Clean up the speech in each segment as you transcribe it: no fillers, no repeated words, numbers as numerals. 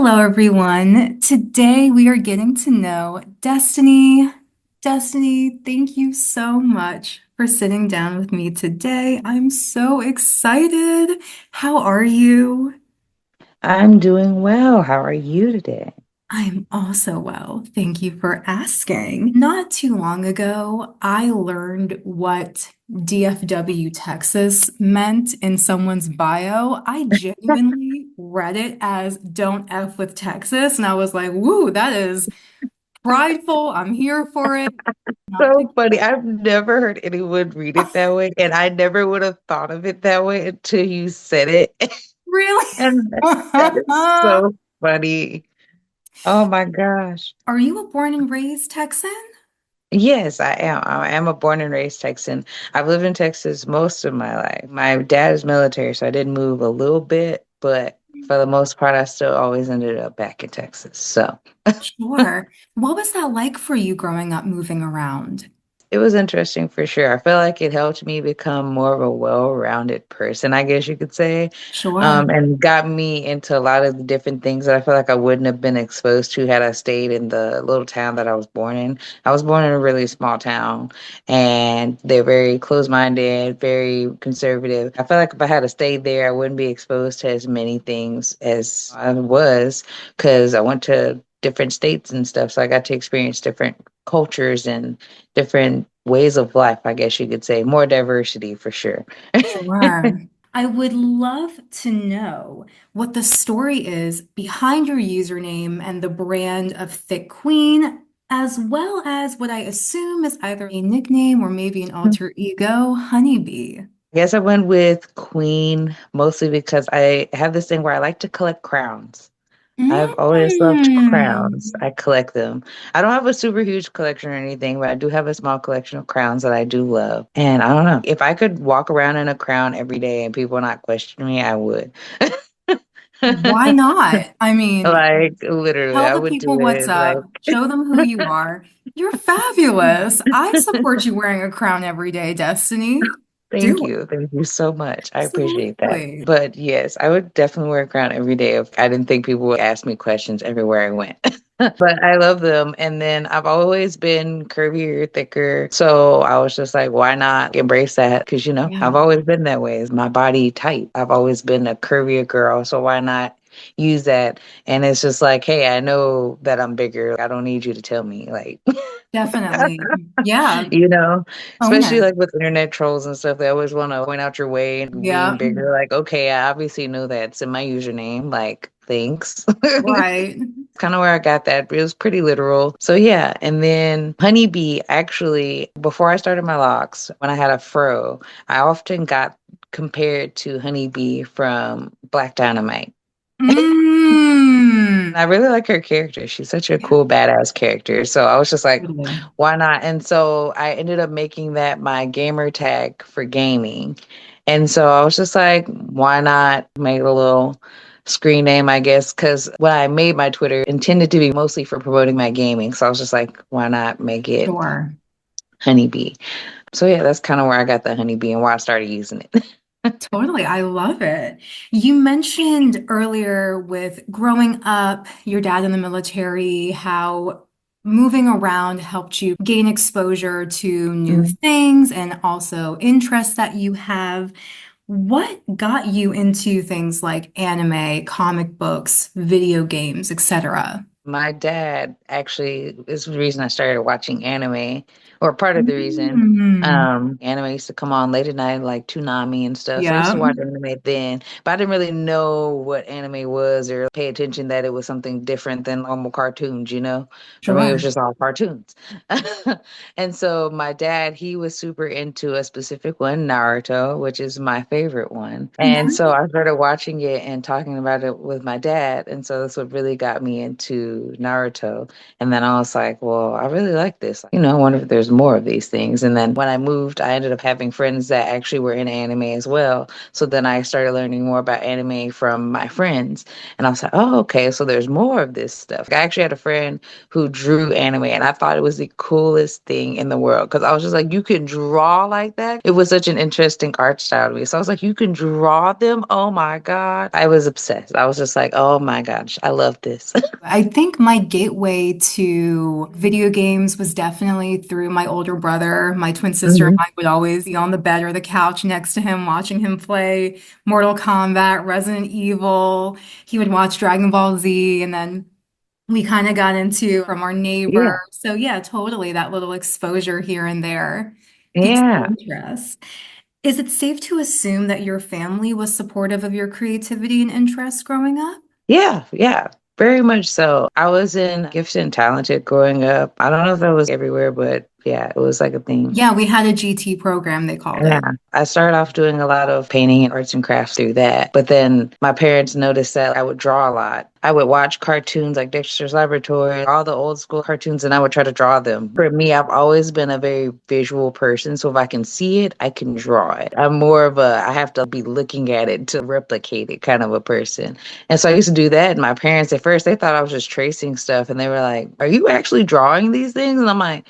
Hello, everyone. Today we are getting to know Destiny. Destiny, thank you so much for sitting down with me today. I'm so excited. How are you? I'm doing well. How are you today? I'm also well. Thank you for asking. Not too long ago, I learned what DFW Texas meant in someone's bio. I genuinely read it as "Don't F with Texas," and I was like, "Woo, that is prideful. I'm here for it." Not So pick- funny. I've never heard anyone read it that way, and I never would have thought of it that way until you said it. Really? And that is so funny. Oh my gosh. Are you a born and raised Texan? Yes, I am. I am a born and raised Texan. I've lived in Texas most of my life. My dad is military, so I did move a little bit, but for the most part, I still always ended up back in Texas. So. Sure. What was that like for you growing up moving around? It was interesting for sure. I feel like it helped me become more of a well-rounded person, I guess you could say, Sure. and got me into a lot of the different things that I feel like I wouldn't have been exposed to had I stayed in the little town that I was born in. I was born in a really small town, and they're very closed-minded, very conservative. I feel like if I had stayed there, I wouldn't be exposed to as many things as I was because I went to different states and stuff, so I got to experience different cultures and different ways of life, I guess you could say. More diversity for sure. Sure. I would love to know what the story is behind your username and the brand of Thick.Qveen, as well as what I assume is either a nickname or maybe an alter ego, Honeybee. I guess I went with Queen mostly because I have this thing where I like to collect crowns. I've always loved crowns. Mm. I collect them. I don't have a super huge collection or anything, but I do have a small collection of crowns that I do love. And I don't know, if I could walk around in a crown every day and people not question me, I would. Why not? I mean, Like literally, tell I the would people do what's it. Like up, show them who you are. You're fabulous. I support you wearing a crown every day, Destiny. thank Do it. you. Thank you so much. I appreciate that. Absolutely. But yes, I would definitely wear a crown every day if I didn't think people would ask me questions everywhere I went. But I love them. And then I've always been curvier, thicker. So I was just like, why not embrace that? Because, Yeah, I've always been that way. Is my body tight? I've always been a curvier girl. So why not use that? And it's just like, hey, I know that I'm bigger. I don't need you to tell me. Like, definitely. Yeah, you know, own especially it. like with internet trolls and stuff, they always want to point out your way and being Yeah, bigger. Like, okay, I obviously know that's in my username. Like, thanks. right. Kind of where I got that. It was pretty literal. So yeah. And then Honeybee, actually, before I started my locks, when I had a fro, I often got compared to Honeybee from Black Dynamite. Mm. I really like her character. She's such a Yeah, cool, badass character. So I was just like, totally. why not? And so I ended up making that my gamer tag for gaming. And so I was just like, why not make a little screen name, I guess? Because when I made my Twitter, intended to be mostly for promoting my gaming. So I was just like, why not make it Sure. Honeybee? So yeah, that's kind of where I got the Honeybee and why I started using it. Totally. I love it. You mentioned earlier with growing up, your dad in the military, how moving around helped you gain exposure to new Mhm. things and also interests that you have. What got you into things like anime, comic books, video games, etc.? My dad actually is the reason I started watching anime, or part of the reason. Mm. Anime used to come on late at night, like Toonami and stuff. So I used Yeah, to watch anime then, but I didn't really know what anime was or pay attention that it was something different than normal cartoons. For me, it was sure. just all cartoons. And so my dad, he was super into a specific one, Naruto, which is my favorite one. And so Nice. I started watching it and talking about it with my dad. And so that's what really got me into to Naruto. And then I was like, well, I really like this. I wonder if there's more of these things. And then when I moved, I ended up having friends that actually were in anime as well. So then I started learning more about anime from my friends. And I was like, oh, okay, so there's more of this stuff. I actually had a friend who drew anime, and I thought it was the coolest thing in the world because I was just like, you can draw like that. It was such an interesting art style to me. So I was like, you can draw them? Oh my God. I was obsessed. I was just like, oh my gosh, I love this. I think my gateway to video games was definitely through my older brother. My twin sister and Mhm. I would always be on the bed or the couch next to him, watching him play Mortal Kombat, Resident Evil. He would watch Dragon Ball Z, and then we kind of got into from our neighbor. Yeah. So yeah, totally that little exposure here and there piques my Yeah. interest. Is it safe to assume that your family was supportive of your creativity and interests growing up? Yeah. Yeah. Very much so. I was in gifted and talented growing up. I don't know if that was everywhere, but yeah, it was like a thing. Yeah, we had a GT program, they called Yeah, it. I started off doing a lot of painting and arts and crafts through that. But then my parents noticed that I would draw a lot. I would watch cartoons like Dexter's Laboratory, all the old school cartoons, and I would try to draw them. For me, I've always been a very visual person. So if I can see it, I can draw it. I'm more of I have to be looking at it to replicate it kind of a person. And so I used to do that. And my parents, at first, they thought I was just tracing stuff. And they were like, are you actually drawing these things? And I'm like,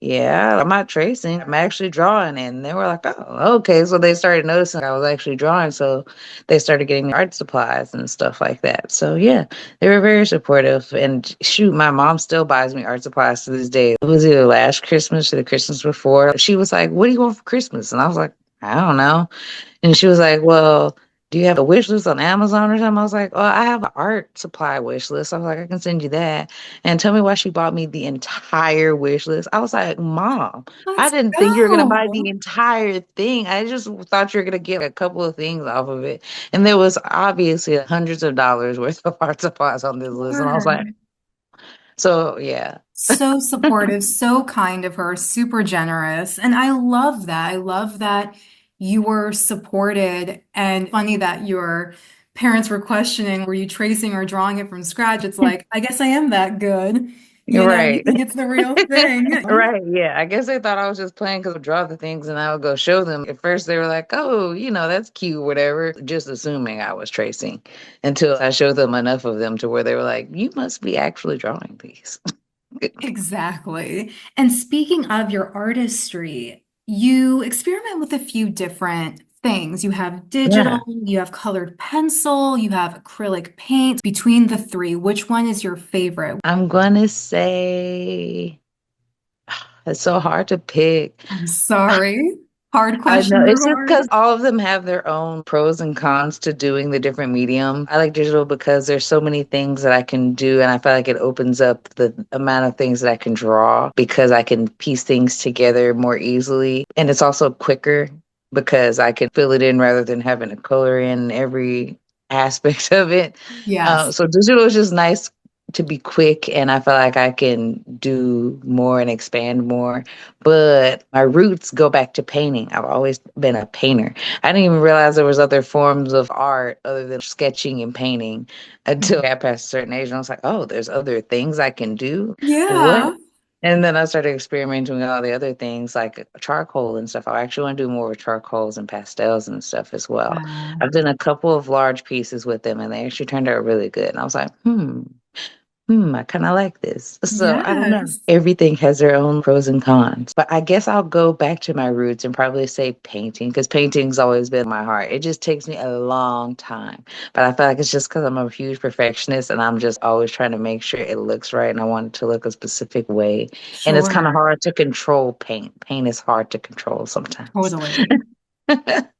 yeah, I'm not tracing. I'm actually drawing. And they were like, oh, okay. So they started noticing I was actually drawing. So they started getting me art supplies and stuff like that. So yeah, they were very supportive. And shoot, my mom still buys me art supplies to this day. It was either last Christmas or the Christmas before. She was like, what do you want for Christmas? And I was like, I don't know. And she was like, well, do you have a wish list on Amazon or something? I was like, oh, I have an art supply wish list. I was like, I can send you that. And tell me why she bought me the entire wish list. I was like, Mom, I Let's didn't think you were going to buy the go. entire thing. I just thought you were going to get a couple of things off of it. And there was obviously hundreds of dollars worth of art supplies on this list. And I was like, Sure. so yeah. So supportive, so kind of her, super generous. And I love that. I love that you were supported. And funny that your parents were questioning, were you tracing or drawing it from scratch? It's like, I guess I am that good. You're You right. think it's the real thing. Right, yeah. I guess they thought I was just playing because I would draw the things and I would go show them. At first, they were like, oh, that's cute, whatever, just assuming I was tracing until I showed them enough of them to where they were like, you must be actually drawing these. Exactly. And speaking of your artistry, you experiment with a few different things. You have digital, Yeah. you have colored pencil, you have acrylic paint. Between the three, which one is your favorite? I'm gonna say it's so hard to pick. I'm sorry. Hard I question, know it's just Reward. because all of them have their own pros and cons to doing the different medium. I like digital because there's so many things that I can do, and I feel like it opens up the amount of things that I can draw because I can piece things together more easily. And it's also quicker because I can fill it in rather than having to color in every aspect of it. Yes. So digital is just nice to be quick, and I feel like I can do more and expand more. But my roots go back to painting. I've always been a painter. I didn't even realize there was other forms of art other than sketching and painting until I got past a certain age. And I was like, oh, there's other things I can do. What? Yeah. And then I started experimenting with all the other things like charcoal and stuff. I actually want to do more with charcoals and pastels and stuff as well. Wow. I've done a couple of large pieces with them and they actually turned out really good. And I was like, I kind of like this. So I don't know. Yes. Everything has their own pros and cons. But I guess I'll go back to my roots and probably say painting because painting's always been my heart. It just takes me a long time. But I feel like it's just because I'm a huge perfectionist and I'm just always trying to make sure it looks right and I want it to look a specific way. And it's kind of Sure. hard to control paint. Paint is hard to control sometimes. Totally.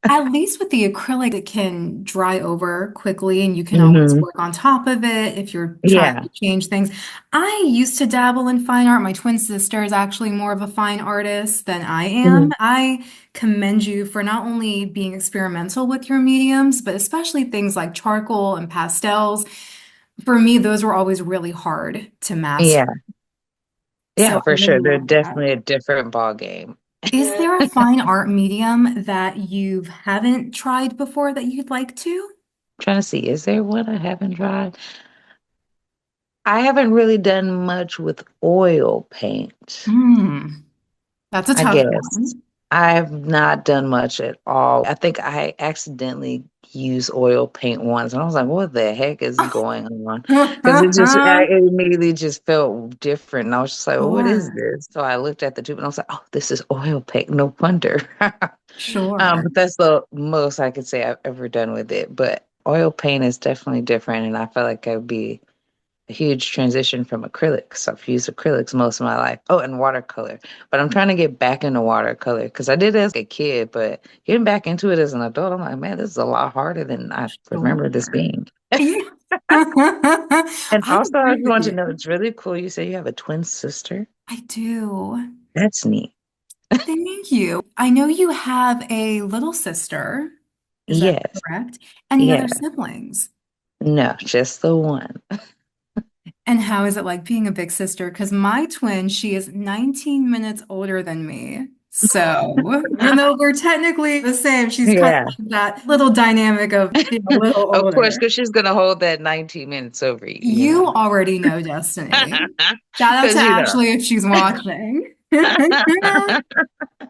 At least with the acrylic, it can dry over quickly and you can always Hmm. work on top of it if you're trying Yeah. to change things. I used to dabble in fine art. My twin sister is actually more of a fine artist than I am. Mhm. I commend you for not only being experimental with your mediums, but especially things like charcoal and pastels. For me, those were always really hard to master. Yeah. So Yeah, I for really sure. They're love that. definitely a different ball game. Is there a fine art medium that you haven't tried before that you'd like to? Trying to see, is there one I haven't tried? I haven't really done much with oil paint. Hmm, that's a I tough guess. one. I've not done much at all. I think I accidentally used oil paint once, and I was like, "What the heck is going on?" Because it immediately just felt different, and I was just like, "What is Sure, this?" So I looked at the tube, and I was like, "Oh, this is oil paint. No wonder." sure. But that's the most I could say I've ever done with it. But oil paint is definitely different, and I feel like it would be a huge transition from acrylics. I've used acrylics most of my life. Oh, and watercolor. But I'm trying to get back into watercolor because I did as a kid, but getting back into it as an adult, I'm like, man, this is a lot harder than I remember this Sure. being. Yeah. And I also, I agree just with want to you. know, it's really cool. You say you have a twin sister. I do. That's neat. Thank you. I know you have a little sister. Is that Yes. correct? Any Yeah. other siblings? No, just the one. And how is it like being a big sister? Because my twin, she is 19 minutes older than me. So even though we're technically the same, she's kind Yeah. of like that little dynamic of being a little Of course, older. because she's gonna hold that 19 minutes over you, you You know. already know Destiny. Shout out to Because you know. Ashley if she's watching.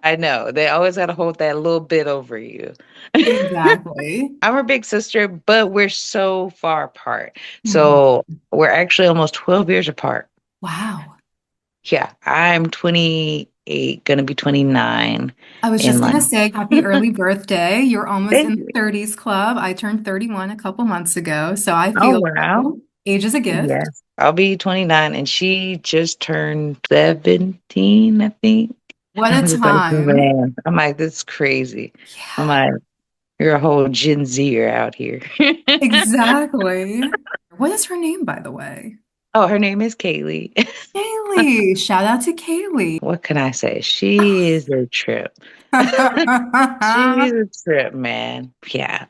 I know. They always got to hold that little bit over you. Exactly. I'm her big sister, but we're so far apart. Mhm. So we're actually almost 12 years apart. Wow. Yeah, I'm 28, gonna be 29 I was in just like, gonna say happy early birthday. You're almost in thank the you. 30s club. I turned 31 a couple months ago, so I Oh, feel wow. you. Age is a gift. Yes. I'll be 29 and she just turned 17, I think. What a I'm just like, time. man, I'm like, this is crazy. I'm Yeah, like, you're a whole Gen Zer out here. exactly. What is her name, by the way? Oh, her name is Kaylee. Kaylee. Shout out to Kaylee. What can I say? She is a trip. She's a trip, man. Yeah.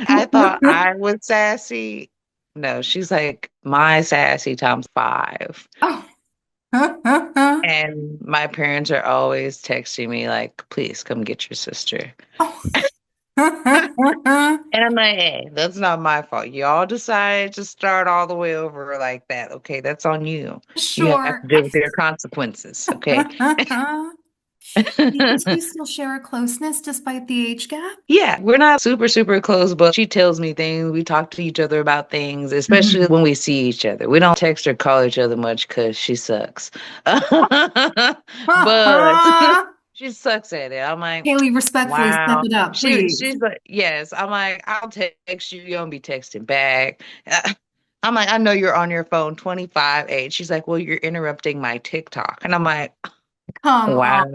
I thought I was sassy. No, she's like my sassy times five. Oh. And my parents are always texting me like, please come get your sister. And I'm like, hey, that's not my fault. Y'all decided to start all the way over like that. Okay, that's on you. You have Sure. to deal with your consequences. Okay. You two still share a closeness despite the age gap? Yeah, we're not super, super close, but she tells me things. We talk to each other about things, especially Mhm. when we see each other. We don't text or call each other much because she sucks. But she sucks at it. I'm like, Haley, respectfully step wow. it up, please. She's like, yes. I'm like, I'll text you. You don't be texting back. I'm like, I know you're on your phone 25/8. She's like, well, you're interrupting my TikTok. And I'm like, Come on. wow.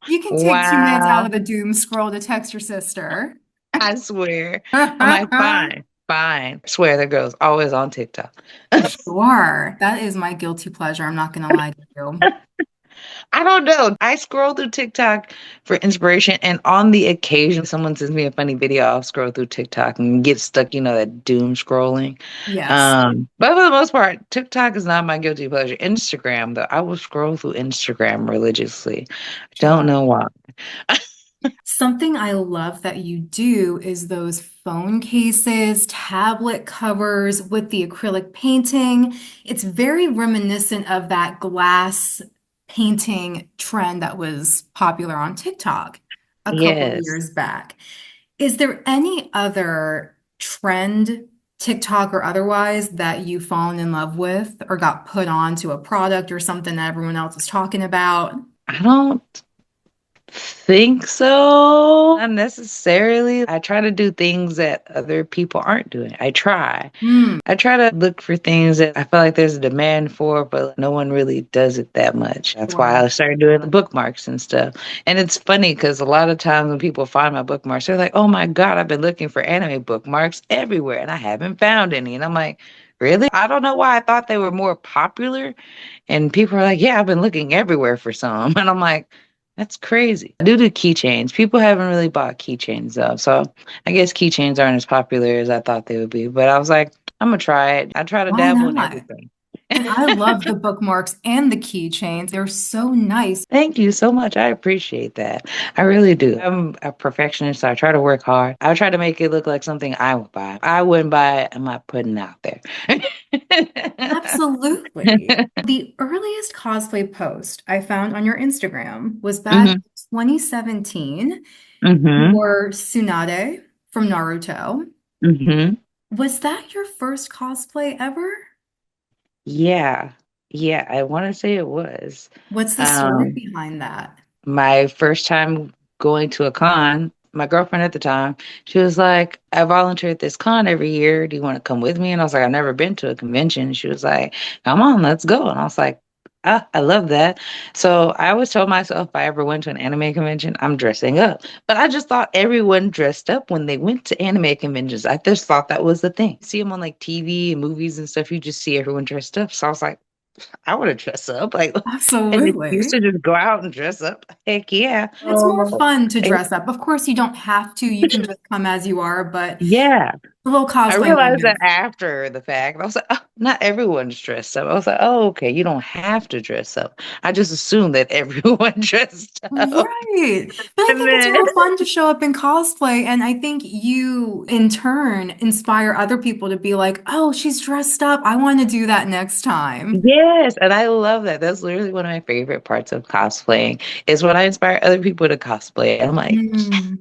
You can take 2 minutes out Wow. of the doom scroll to text your sister. I swear. I'm like, fine, fine. I swear the girl's always on TikTok. Sure. That is my guilty pleasure. I'm not gonna lie to you. I don't know. I scroll through TikTok for inspiration, and on the occasion someone sends me a funny video, I'll scroll through TikTok and get stuck, that doom scrolling. Yes, But for the most part, TikTok is not my guilty pleasure. Instagram, though, I will scroll through Instagram religiously. Don't sure. know why. Something I love that you do is those phone cases, tablet covers with the acrylic painting. It's very reminiscent of that glass painting trend that was popular on TikTok a couple of Yes. years back. Is there any other trend, TikTok or otherwise, that you've fallen in love with or got put onto a product or something that everyone else is talking about? I don't think so. Not necessarily. I try to do things that other people aren't doing. I try. Hmm, I try to look for things that I feel like there's a demand for, but no one really does it that much. That's why sure. I started doing the bookmarks and stuff. And it's funny because a lot of times when people find my bookmarks, they're like, oh my God, I've been looking for anime bookmarks everywhere and I haven't found any. And I'm like, really? I don't know why I thought they were more popular. And people are like, yeah, I've been looking everywhere for some. And I'm like, that's crazy. Due to keychains, people haven't really bought keychains though. So I guess keychains aren't as popular as I thought they would be. But I was like, I'm gonna try it. I try to Why dabble in not? everything. And I love the bookmarks and the keychains. They're so nice. Thank you so much. I appreciate that. I really do. I'm a perfectionist, so I try to work hard. I try to make it look like something I would buy. I wouldn't buy it. I'm not putting it out there. Exactly. The earliest cosplay post I found on your Instagram was back Hmm. in 2017. You Hmm. were Tsunade from Naruto. Hmm. Was that your first cosplay ever? Yeah. Yeah, I want to say it was. What's the story Um, behind that? my first time going to a con, my girlfriend at the time, she was like, I volunteer at this con every year. Do you want to come with me? And I was like, I've never been to a convention. She was like, come on, let's go. And I was like, ah, I love that. So I always told myself if I ever went to an anime convention, I'm dressing up. But I just thought everyone dressed up when they went to anime conventions. I just thought that was the thing. See them on like TV and movies and stuff, you just see everyone dressed up. So I was like, I want to dress up. Like an excuse Absolutely. to just go out and dress up. Heck yeah. It's more Oh, fun to it- dress up. Of course, you don't have to. You can just come as you are, but yeah. the little I cosplay realized that moments. after the fact. I was like, oh, not everyone's dressed up. I was like, oh, okay, you don't have to dress up. I just assumed that everyone dressed up. Right. But I And think it's then, more fun to show up in cosplay. And I think you, in turn, inspire other people to be like, oh, she's dressed up. I want to do that next time. yes, and I love that. That's literally one of my favorite parts of cosplaying is when I inspire other people to cosplay. And I'm like, Mm.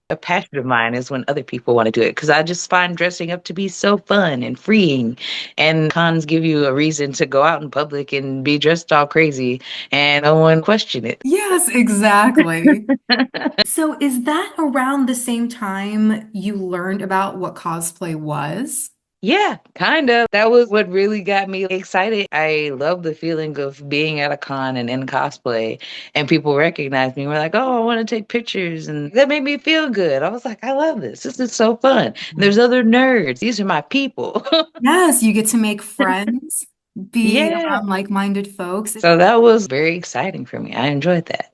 a passion of mine is when other people want to do it because I just find dressing up to be so fun and freeing. And cons give you a reason to go out in public and be dressed all crazy and no one question it. Yes, exactly. So is that around the same time you learned about what cosplay was? Yeah, kind of. That was what really got me excited. I love the feeling of being at a con and in cosplay and people recognize me. We're like, oh, I want to take pictures. And that made me feel good. I was like, I love this. This is so fun. There's other nerds. These are my people. Yes, you get to make friends, be Yeah. around like-minded folks. So that was very exciting for me. I enjoyed that.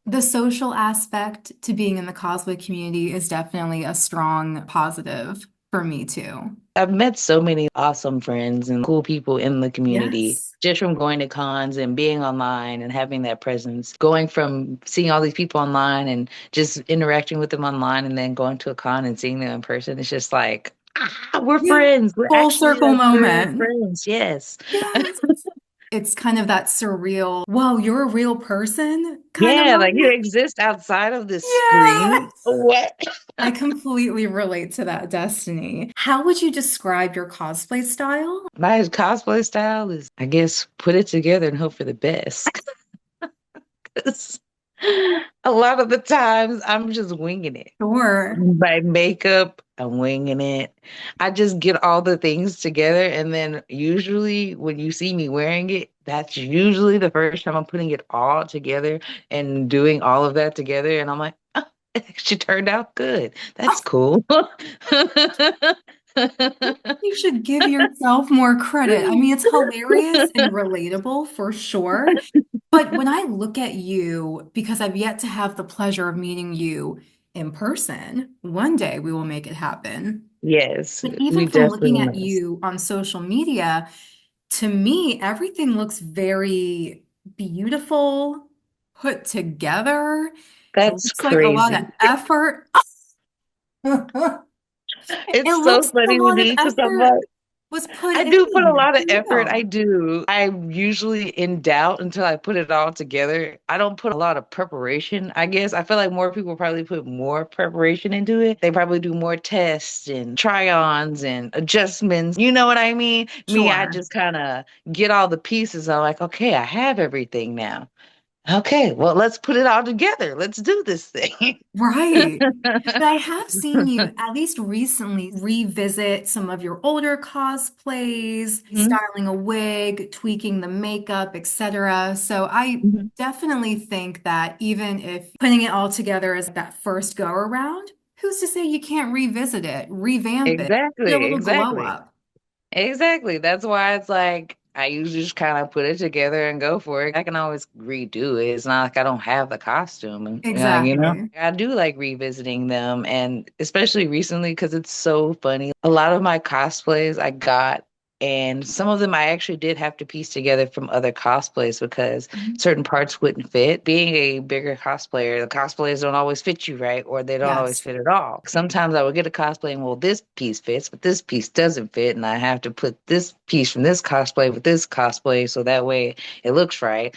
The social aspect to being in the cosplay community is definitely a strong positive for me too. I've met so many awesome friends and cool people in the community Yes. just from going to cons and being online and having that presence. Going from seeing all these people online and just interacting with them online and then going to a con and seeing them in person, it's just like, ah, we're Yeah. friends. We're Full actually circle like for real moment. friends. Yes. Yes. It's kind of that surreal, whoa, you're a real person kind of Yeah, like you moment. exist outside of this screen. Yes. What? I completely relate to that, Destiny. How would you describe your cosplay style? My cosplay style is, I guess, put it together and hope for the best. 'Cause a lot of the times I'm just winging it. Sure. My makeup, I'm winging it. I just get all the things together, and then usually when you see me wearing it, that's usually the first time I'm putting it all together and doing all of that together. And I'm like, oh, it actually turned out good. That's cool. You should give yourself more credit. I mean, it's hilarious and relatable for sure. But when I look at you, because I've yet to have the pleasure of meeting you in person, one day we will make it happen. Yes, But we even from definitely looking at must. you on social media, to me, everything looks very beautiful, put together. It That's looks like a lot of crazy. effort. It It's so looks like a funny with lot of me because I'm effort like, was put I do put a in. lot of effort. I Yeah. do. I'm usually in doubt until I put it all together. I don't put a lot of preparation, I guess. I feel like more people probably put more preparation into it. They probably do more tests and try-ons and adjustments. You know what I mean? Me, I Sure. just kind of get all the pieces. I'm like, okay, I have everything now. Okay, well, let's put it all together. Let's do this thing. Right. But I have seen you, at least recently, revisit some of your older cosplays, Mhm, styling a wig, tweaking the makeup, etc. So I mhm. definitely think that even if putting it all together is that first go around, who's to say you can't revisit it, revamp it, get a Exactly, little glow exactly. up? Exactly. That's why it's like I usually just kind of put it together and go for it. I can always redo it. It's not like I don't have the costume. And, Exactly. I do like revisiting them. And especially recently, because it's so funny. A lot of my cosplays I got And some of them I actually did have to piece together from other cosplays because Mhm. certain parts wouldn't fit. Being a bigger cosplayer, the cosplayers don't always fit you right, or they don't always Yes, fit at all. Sometimes I would get a cosplay and, well, this piece fits, but this piece doesn't fit. And I have to put this piece from this cosplay with this cosplay so that way it looks right.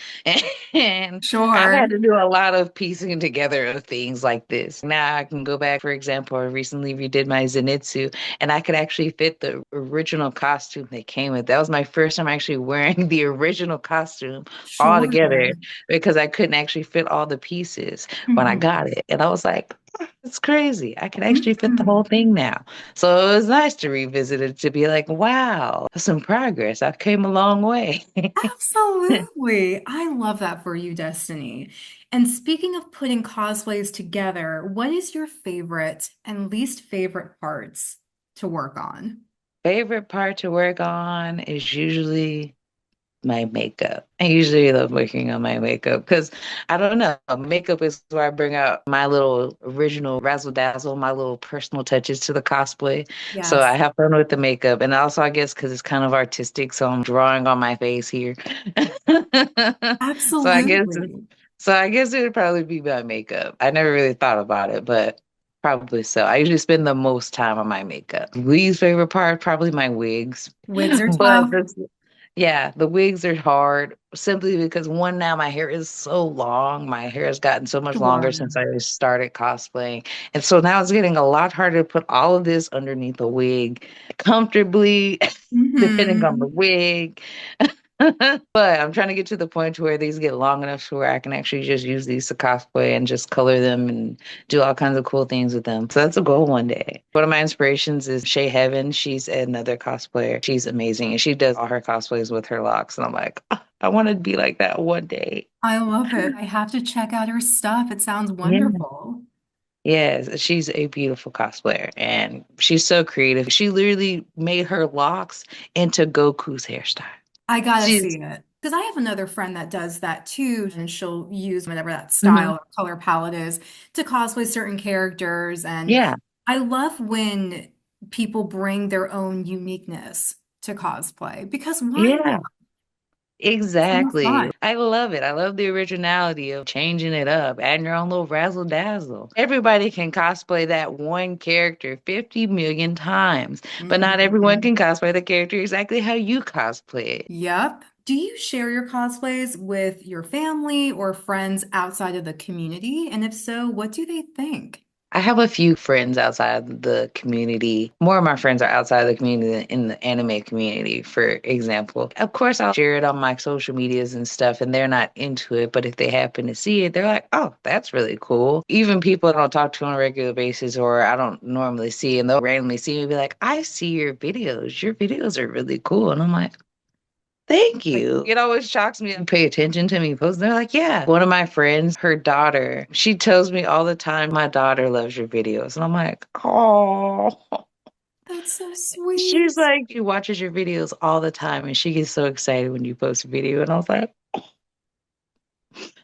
And I've sure. had to do a lot of piecing together of things like this. Now I can go back, for example, I recently redid my Zenitsu and I could actually fit the original costume they came with. That was my first time actually wearing the original costume all Sure. together because I couldn't actually fit all the pieces when I Mhm. got it. And I was like, it's crazy. I can actually fit the whole Mhm. thing now. So it was nice to revisit it to be like, wow, some progress. I've came a long way. Absolutely. I love that for you, Destiny. And speaking of putting cosplays together, what is your favorite and least favorite parts to work on? Favorite part to work on is usually my makeup. I usually love working on my makeup because I don't know, makeup is where I bring out my little original razzle dazzle, my little personal touches to the cosplay. So I Yes, have fun with the makeup. And also, I guess because it's kind of artistic, so I'm drawing on my face here. So I guess, absolutely. so I guess it would probably be my makeup. I never really thought about it, but probably so. I usually spend the most time on my makeup. Least favorite part, probably my wigs. Wigs are But tough. yeah, the wigs are hard simply because one, now my hair is so long. My hair has gotten so much Sure. longer since I started cosplaying. And so now it's getting a lot harder to put all of this underneath a wig comfortably, depending on the Hmm. wig. But I'm trying to get to the point where these get long enough to where I can actually just use these to cosplay and just color them and do all kinds of cool things with them. So that's a goal one day. One of my inspirations is Shay Heaven. She's another cosplayer. She's amazing and she does all her cosplays with her locks. And I'm like, "Ah, I want to be like that one day." I love it. I have to check out her stuff. It sounds Yeah. wonderful. Yes, she's a beautiful cosplayer and she's so creative. She literally made her locks into Goku's hairstyle. I gotta She's, see it. Because I have another friend that does that too, and she'll use whatever that mhm. style or color palette is to cosplay certain characters. And Yeah, I love when people bring their own uniqueness to cosplay because why not? yeah. It's more Exactly. fun. I love it. I love the originality of changing it up, adding your own little razzle dazzle. Everybody can cosplay that one character 50 million times, but not everyone Mhm. can cosplay the character exactly how you cosplay it. Yep. Do you share your cosplays with your family or friends outside of the community? And if so, what do they think? I have a few friends outside the community. More of my friends are outside the community than in the anime community, for example. Of course, I'll share it on my social medias and stuff, and they're not into it. But if they happen to see it, they're like, oh, that's really cool. Even people I don't talk to on a regular basis or I don't normally see, and they'll randomly see me and be like, I see your videos. Your videos are really cool. And I'm like, thank you. It always shocks me to pay attention to me posts. They're like, yeah. One of my friends, her daughter, she tells me all the time, my daughter loves your videos. And I'm like, oh. That's so She's sweet. like, she watches your videos all the time and she gets so excited when you post a video. And I was like,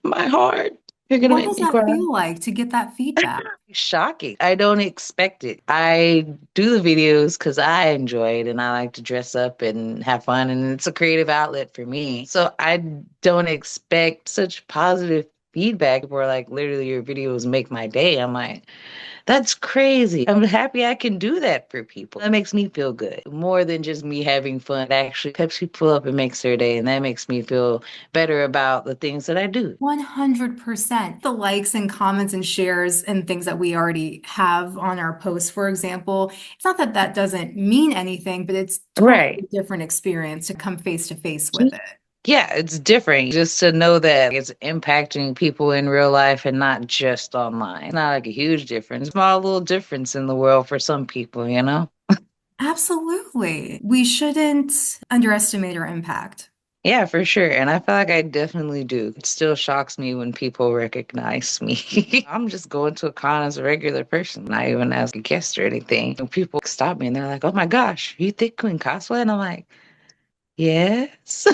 my heart, you're gonna What make does me that cry. feel like to get that feedback? Shocking. I don't expect it. I do the videos because I enjoy it and I like to dress up and have fun, and it's a creative outlet for me. So I don't expect such positive feedback where, like, literally your videos make my day. I'm like, that's crazy. I'm happy I can do that for people. That makes me feel good. More than just me having fun, it actually peps people up and makes their day. And that makes me feel better about the things that I do. 100%. The likes and comments and shares and things that we already have on our posts, for example, it's not that that doesn't mean anything, but it's Right. totally different experience to come face to face with it. Yeah, it's different just to know that it's impacting people in real life and not just online. It's not like a huge difference, small little difference in the world for some people, you know? Absolutely. We shouldn't underestimate our impact. Yeah, for sure. And I feel like I definitely do. It still shocks me when people recognize me. I'm just going to a con as a regular person, not even as a guest or anything. And people stop me and they're like, oh my gosh, you Thick.Qveen cosplay? And I'm like, yes.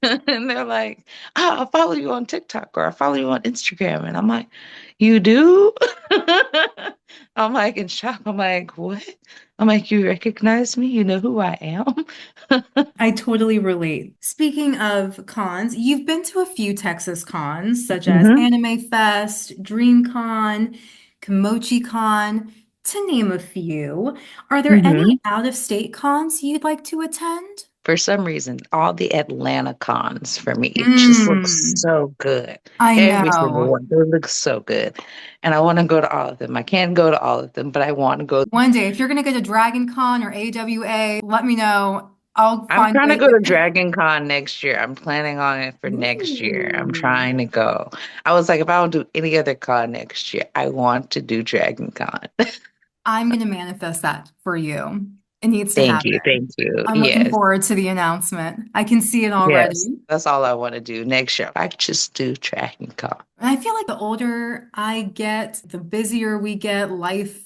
And they're like, oh, I follow you on TikTok or I follow you on Instagram. And I'm like, you do? I'm like in shock. I'm like, what? I'm like, you recognize me? You know who I am? I totally relate. Speaking of cons, you've been to a few Texas cons, such as hmm Anime Fest, DreamCon, Kimochi Con, to name a few. Are there any hmm out-of-state cons you'd like to attend? For some reason, all the Atlanta cons for me just look Mm, so good. I Every single know. one, they look so good. And I want to go to all of them. I can't go to all of them, but I want to go. One day, if you're gonna go to Dragon Con or AWA, let me know. I'll I'm find trying to a go to Dragon Con next year. I'm planning on it for next year. I'm Ooh. trying to go. I was like, if I don't do any other con next year, I want to do Dragon Con. I'm gonna manifest that for you. It needs to Thank happen. you. Thank you. I'm looking Yes. forward to the announcement. I can see it Yes. already. That's all I want to do next year. I just do Dragon Con. And I feel like the older I get, the busier we get, life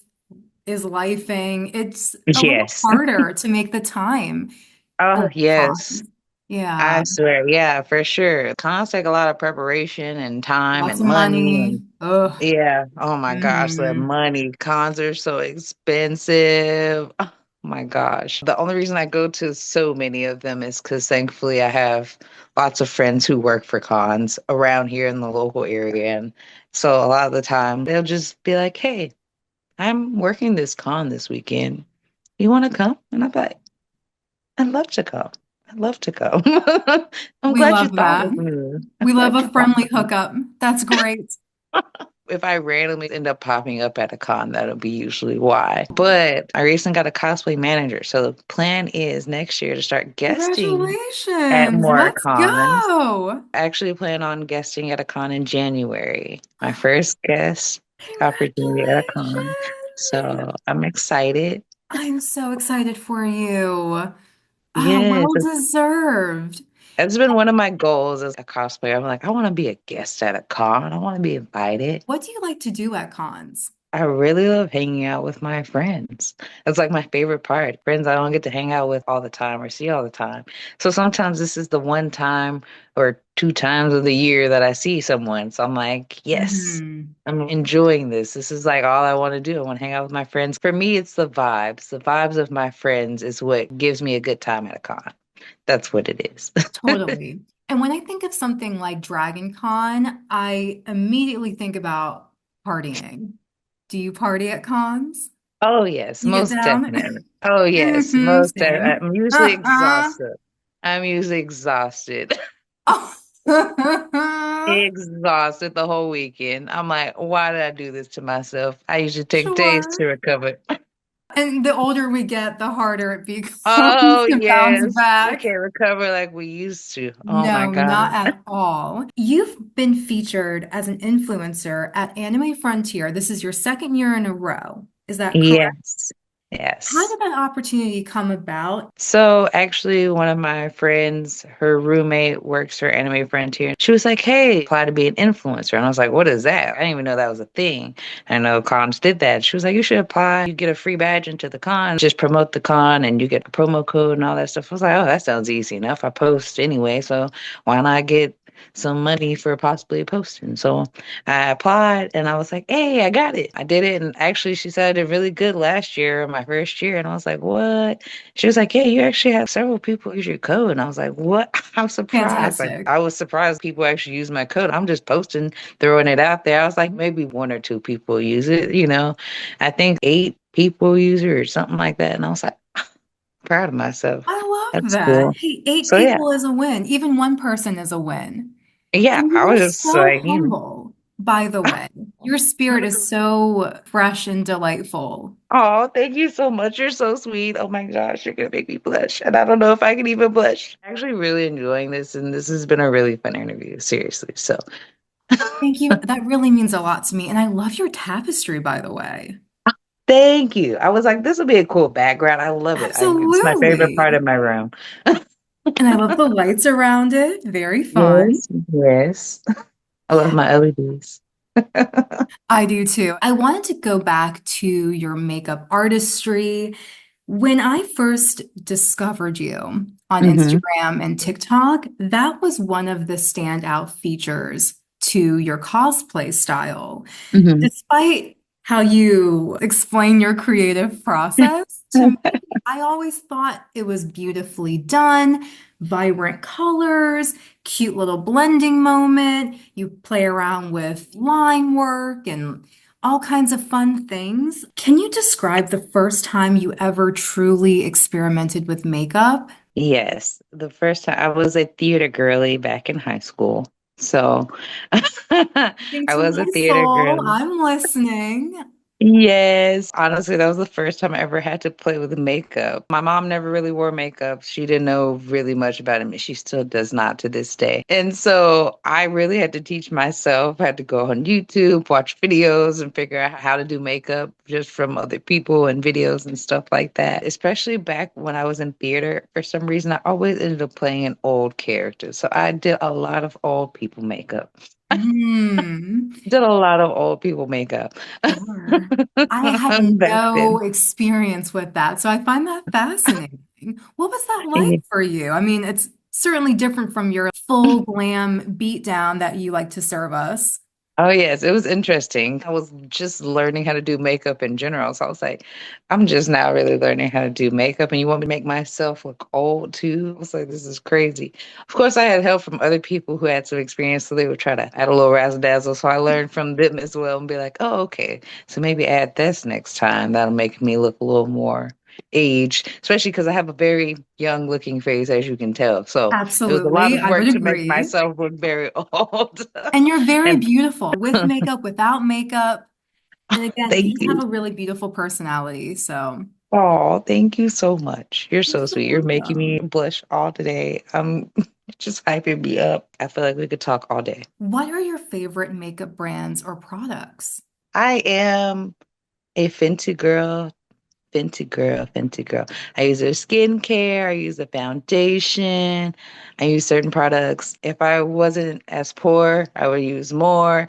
is lifing. It's a little Yes. harder to make the time Oh, for yes. cons. Yeah, I swear. Yeah, for sure. Cons take a lot of preparation and time lots and of money money. and Ugh. yeah. Oh my gosh, the Hmm. money. Cons are so expensive. Oh my gosh. The only reason I go to so many of them is because thankfully I have lots of friends who work for cons around here in the local area. And so a lot of the time they'll just be like, hey, I'm working this con this weekend. You want to come? And I'm like, I'd love to come. I'd love to come. I'm We glad you love thought that. of me. I'm We love glad a you thought friendly of me. hookup. That's great. If I randomly end up popping up at a con, that'll be usually why. But I recently got a cosplay manager. So the plan is next year to start guesting at Congratulations. more Let's cons. go. I actually plan on guesting at a con in January. My first guest opportunity at a con. Congratulations. So I'm excited. I'm so excited for you. Oh, Yes, well deserved. it's been one of my goals as a cosplayer. I'm like, I want to be a guest at a con. I want to be invited. What do you like to do at cons? I really love hanging out with my friends. It's like my favorite part. Friends I don't get to hang out with all the time or see all the time. So sometimes this is the one time or two times of the year that I see someone. So I'm like, yes, Hmm. I'm enjoying this. This is like all I want to do. I want to hang out with my friends. For me, it's the vibes. The vibes of my friends is what gives me a good time at a con. That's what it is. Totally. And when I think of something like Dragon Con, I immediately think about partying. Do you party at cons? Oh yes, You get most down? definitely. Oh yes, Hmm, most same. I'm usually Uh-uh. exhausted. I'm usually exhausted. Oh. Exhausted the whole weekend. I'm like, why did I do this to myself? I usually take days Sure. to recover. And the older we get, the harder it becomes Oh to bounce yes, we back. can't recover like we used to. Oh my No, not God. at all. You've been featured as an influencer at Anime Frontier. This is your second year in a row. Is that correct? Yes. How Yes. did that opportunity come about? So actually, one of my friends, her roommate works for Anime Frontier. She was like, "Hey, apply to be an influencer." And I was like, "What is that?" I didn't even know that was a thing. I know cons did that. She was like, "You should apply. You get a free badge into the con. Just promote the con, and you get a promo code and all that stuff." I was like, "Oh, that sounds easy enough. I post anyway, so why not get some money for possibly posting?" So I applied, and I was like, "Hey, I got it. I did it." And actually, she said I did really good last year, my first year, and I was like, "What?" She was like, "Yeah, you actually have several people use your code." And I was like, "What?" I'm surprised. Like, Fantastic. I was surprised people actually use my code. I'm just posting, throwing it out there. I was like, maybe one or two people use it. I think eight people use it or something like that. And I was like, proud of myself. I love That's that. cool. Hey, eight So yeah, people is a win. Even one person is a win. yeah, And I you're was just so like, humble, by the way. Your spirit is so fresh and delightful. oh, thank you so much. You're so sweet. Oh my gosh, you're gonna make me blush. And I don't know if I can even blush. Actually really enjoying this, and this has been a really fun interview, seriously. So Thank you. That really means a lot to me. And I love your tapestry, by the way. thank you. I was like, this will be a cool background. I love it. It's my favorite Absolutely. part of my room. And I love the lights around it. Very fun. Yes, yes. I love my LEDs. I do too. I wanted to go back to your makeup artistry. When I first discovered you on hmm Instagram and TikTok, that was one of the standout features to your cosplay style. hmm Despite how you explain your creative process. To me, I always thought it was beautifully done, vibrant colors, cute little blending moment. You play around with line work and all kinds of fun things. Can you describe the first time you ever truly experimented with makeup? Yes, the first time I was a theater girly back in high school. So I Think to was my a theater soul, girly. I'm listening. Yes, honestly, that was the first time I ever had to play with makeup. My mom never really wore makeup. She didn't know really much about it. She still does not to this day. And so I really had to teach myself. I had to go on YouTube, watch videos, and figure out how to do makeup just from other people and videos and stuff like that. Especially back when I was in theater, for some reason, I always ended up playing an old character. So I did a lot of old people makeup. Hmm. Did a lot of old people makeup. Sure. I had Back no then. experience with that, so I find that fascinating. What was that like Yeah. for you? I mean, it's certainly different from your full glam beatdown that you like to serve us. Oh, yes, it was interesting. I was just learning how to do makeup in general. So I was like, I'm just now really learning how to do makeup, and you want me to make myself look old too? I was like, this is crazy. Of course, I had help from other people who had some experience, so they would try to add a little razzle dazzle. So I learned from them as well and be like, oh, okay. So maybe add this next time. That'll make me look a little more aged, especially because I have a very young looking face, as you can tell. So it was a lot Absolutely, of I would work to make agree. myself look very old. And you're very And beautiful with makeup, without makeup. And again, you thank just have you. a really beautiful personality, so Oh, thank you so much. You're you're so so sweet. You're making me welcome. blush all today. Just hyping me up. I feel like we could talk all day. What are your favorite makeup brands or products? I am a Fenty girl. Fenty girl, Fenty girl. I use their skincare, I use the foundation, I use certain products. If I wasn't as poor, I would use more.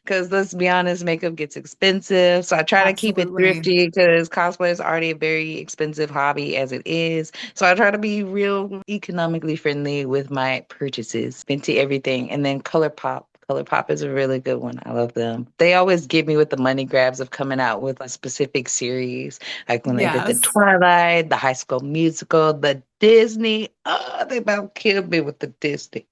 Because let's be honest, makeup gets expensive. So I try to keep it Absolutely. thrifty because cosplay is already a very expensive hobby as it is. So I try to be real economically friendly with my purchases. Fenty everything. And then ColourPop. ColourPop is a really good one. I love them. They always give me with the money grabs of coming out with a specific series, like when they did the Yes. Twilight, the High School Musical, the Disney. Oh, they about killed me with the Disney.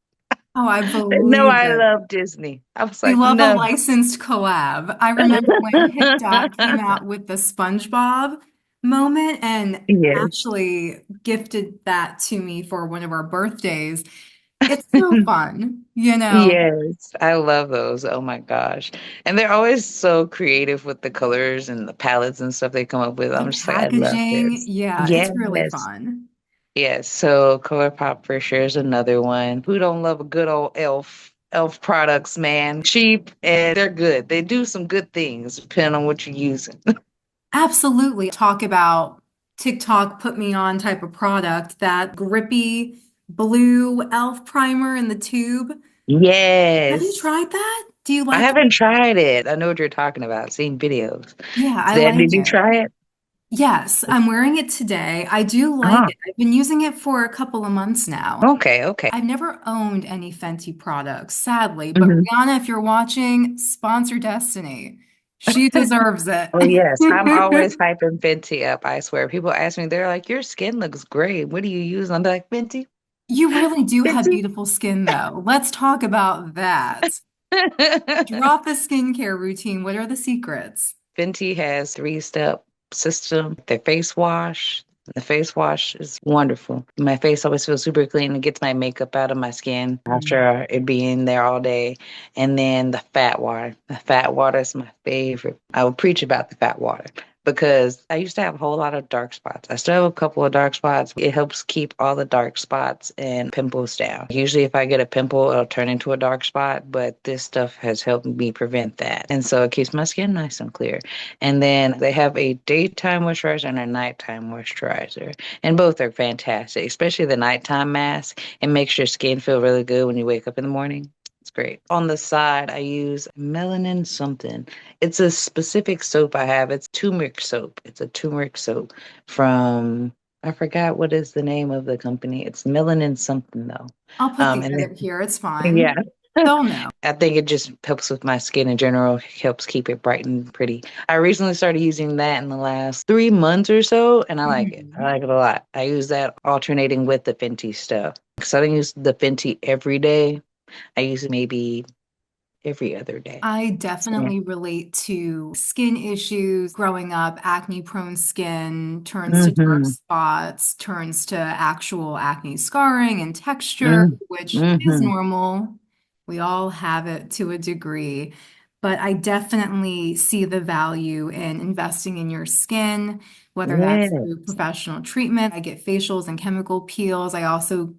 Oh, I No, believe I it. love Disney. I was You like, love a no. licensed collab. I remember when came out with the SpongeBob moment, and Yes. Ashley gifted that to me for one of our birthdays. It's so fun, you know, Yes, I love those. Oh my gosh. And they're always so creative with the colors and the palettes and stuff they come up with. the I'm just like, I love packaging. this. Yeah, it's really Yes. fun. Yes. So ColourPop for sure is another one. Who don't love a good old elf products, man? Cheap and they're good. They do some good things depending on what you're using. Absolutely. Talk about TikTok put me on type of product, that grippy blue elf primer in the tube. Have you Yes. tried that? Do you I like haven't it? tried it. I know what you're talking about. I've seen videos. Yeah, I Did like you it. try it? Yes, I'm wearing it today. I do like Oh, it. I've been using it for a couple of months now. okay, okay. I've never owned any Fenty products, sadly, but Mhm. Rihanna, if you're watching, sponsor Destiny. She deserves it. Oh yes, I'm always hyping Fenty up. I swear. People ask me, they're like, "Your skin looks great. What do you use?" I'm like, "Fenty, You really do have Fenty." beautiful skin, though. Let's talk about that. Drop the skincare routine. What are the secrets? Fenty has three-step system. Their face wash. The face wash is wonderful. My face always feels super clean. It gets my makeup out of my skin Mm. after it being there all day. And then the fat water. The fat water is my favorite. I will preach about the fat water because I used to have a whole lot of dark spots. I still have a couple of dark spots. It helps keep all the dark spots and pimples down. Usually, if I get a pimple, it'll turn into a dark spot, but this stuff has helped me prevent that. And so it keeps my skin nice and clear. And then they have a daytime moisturizer and a nighttime moisturizer. And both are fantastic, especially the nighttime mask. It makes your skin feel really good when you wake up in the morning. It's great. On the side, I use melanin something. It's a specific soap I have. It's turmeric soap. It's a turmeric soap from, I forgot what is the name of the company. It's melanin something though. I'll put And the then, edit here. It's yeah. fine. They'll know. I think it just helps with my skin in general, helps keep it bright and pretty. I recently started using that in the last 3 months or so, and I like it. I Mhm. like it a lot. I use that alternating with the Fenty stuff. Because I don't use the Fenty every day. I use it maybe every other day. I So, definitely relate to skin issues growing up. Acne prone skin turns to dark mm-hmm, spots, turns to actual acne scarring and texture, mm, which is mm-hmm. normal. We all have it to a degree. But I definitely see the value in investing in your skin, whether that's Yeah. through professional treatment. I get facials and chemical peels. I also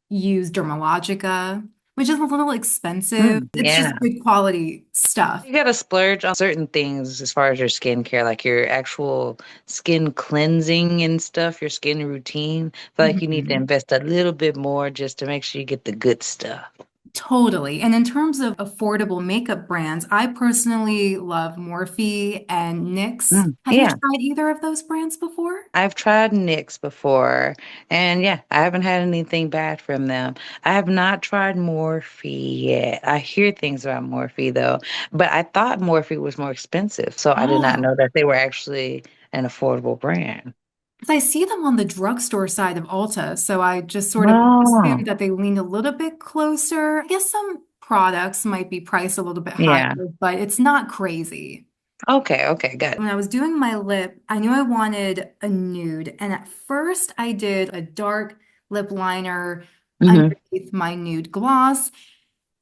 use Dermalogica, which is a little expensive. It's Yeah. just good quality stuff. You gotta splurge on certain things as far as your skincare, like your actual skin cleansing and stuff, your skin routine. I feel like you need to Mhm. invest a little bit more just to make sure you get the good stuff. Totally. And in terms of affordable makeup brands, I personally love Morphe and NYX. Have you Yeah, tried either of those brands before? I've tried NYX before, and yeah, I haven't had anything bad from them. I have not tried Morphe yet. I hear things about Morphe though, but I thought Morphe was more expensive, so I did not Oh, know that they were actually an affordable brand. because I see them on the drugstore side of Ulta, so I just sort of assumed Oh, that they leaned a little bit closer. I guess some products might be priced a little bit higher, yeah. but it's not crazy. Okay, okay, got it. When I was doing my lip, I knew I wanted a nude. And at first, I did a dark lip liner Hmm. underneath my nude gloss.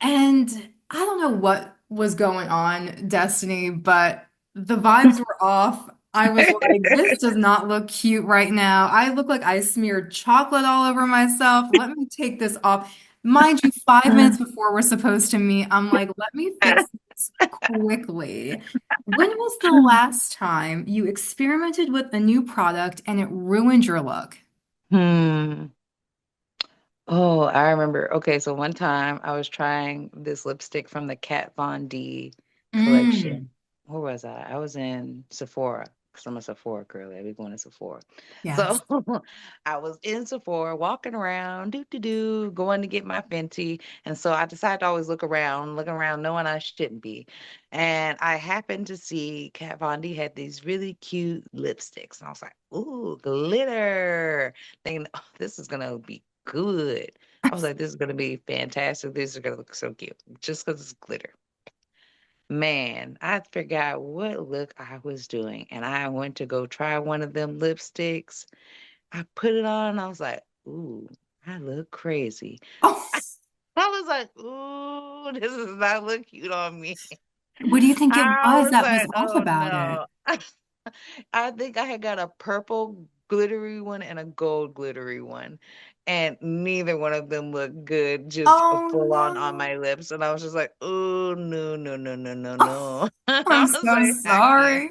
And I don't know what was going on, Destiny, but the vibes were off. I was like, this does not look cute right now. I look like I smeared chocolate all over myself. Let me take this off. Mind you, 5 minutes before we're supposed to meet, I'm like, let me fix this quickly. When was the last time you experimented with a new product and it ruined your look? Hmm. Oh, I remember. Okay, so one time I was trying this lipstick from the Kat Von D Mm, collection. Where was I? I was in Sephora because I'm a Sephora girly. I be going to Sephora. So yes. I was in Sephora walking around, going to get my Fenty. And so I decided to always looking around, knowing I shouldn't be. And I happened to see Kat Von D had these really cute lipsticks. And I was like, ooh, glitter. Thinking, oh, this is gonna be good. I was like, this is gonna be fantastic. This is gonna look so cute. Just because it's glitter. Man, I forgot what look I was doing. And I went to go try one of them lipsticks. I put it on and I was like, ooh, I look crazy. Oh, I was like, ooh, this does not look cute on me. what do you think it I was was that was like, off oh about it? no. I think I had got a purple glittery one and a gold glittery one. And neither one of them looked good, just Oh full on no. my lips. And I was just like, oh no, no, no, no, no, no. I'm I was so like, I can't. sorry.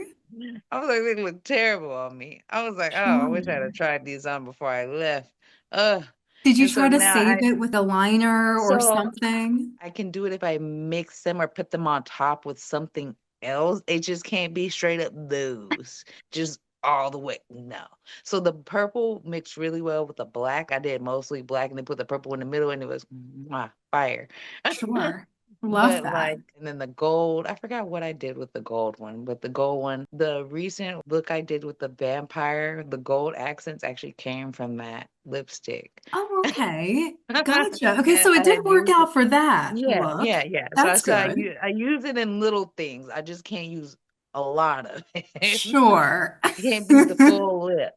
I was like, they look terrible on me. I was like, oh, I wish I'd Sure. have tried these on before I left. Ugh. Did you And so try to now save it with a liner or so something? I can do it if I mix them or put them on top with something else. It just can't be straight up those, just all the way. No. So the purple mixed really well with the black. I did mostly black and then put the purple in the middle and it was mwah, fire. Sure. Love But that. like, and then the gold, I forgot what I did with the gold one, but the gold one, the recent look I did with the vampire, the gold accents actually came from that lipstick. Oh, okay. Gotcha. Okay, And so it I did work used it. out for that Yeah, look. yeah, yeah. So That's good. I use it in little things. I just can't use a lot of it. Sure. I can't be the full lip.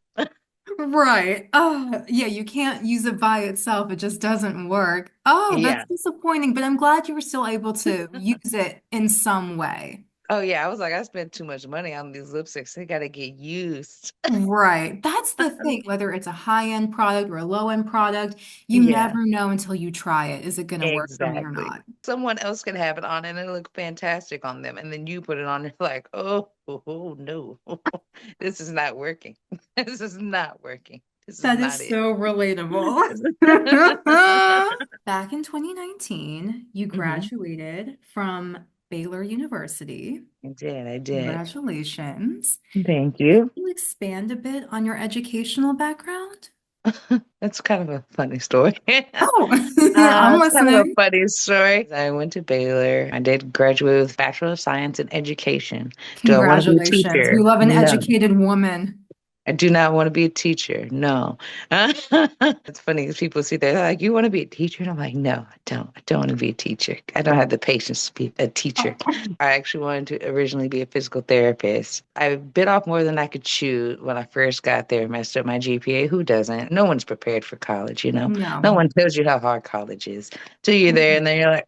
Right. Oh, yeah, you can't use it by itself. It just doesn't work. Oh, that's Yeah. disappointing, but I'm glad you were still able to use it in some way. Oh yeah, I was like, I spent too much money on these lipsticks. They gotta get used. Right. That's the thing. Whether it's a high-end product or a low-end product, you Yeah. never know until you try it. Is it going to work for me or Exactly. not? Someone else can have it on and it'll look fantastic on them. And then you put it on, and you're like, oh, no, this is not working. This is not working. This is That not is it. so relatable. Back in 2019, you Hmm. graduated from Baylor University. I did. I did. Congratulations. Thank Can you. you expand a bit on your educational background? That's kind of a funny story. Oh, I'm It's kind of a listening. funny story. I went to Baylor. I did graduate with Bachelor of Science in Education. Do I want to be a Congratulations. We teacher? love an No. educated woman. I do not want to be a teacher. No. It's funny because people see that they're like, you want to be a teacher? And I'm like, no, I don't. I don't want to be a teacher. I don't have the patience to be a teacher. I actually wanted to originally be a physical therapist. I bit off more than I could chew when I first got there, messed up my GPA. Who doesn't? No one's prepared for college, you know? No No. one tells you how hard college is till you're there and then you're like,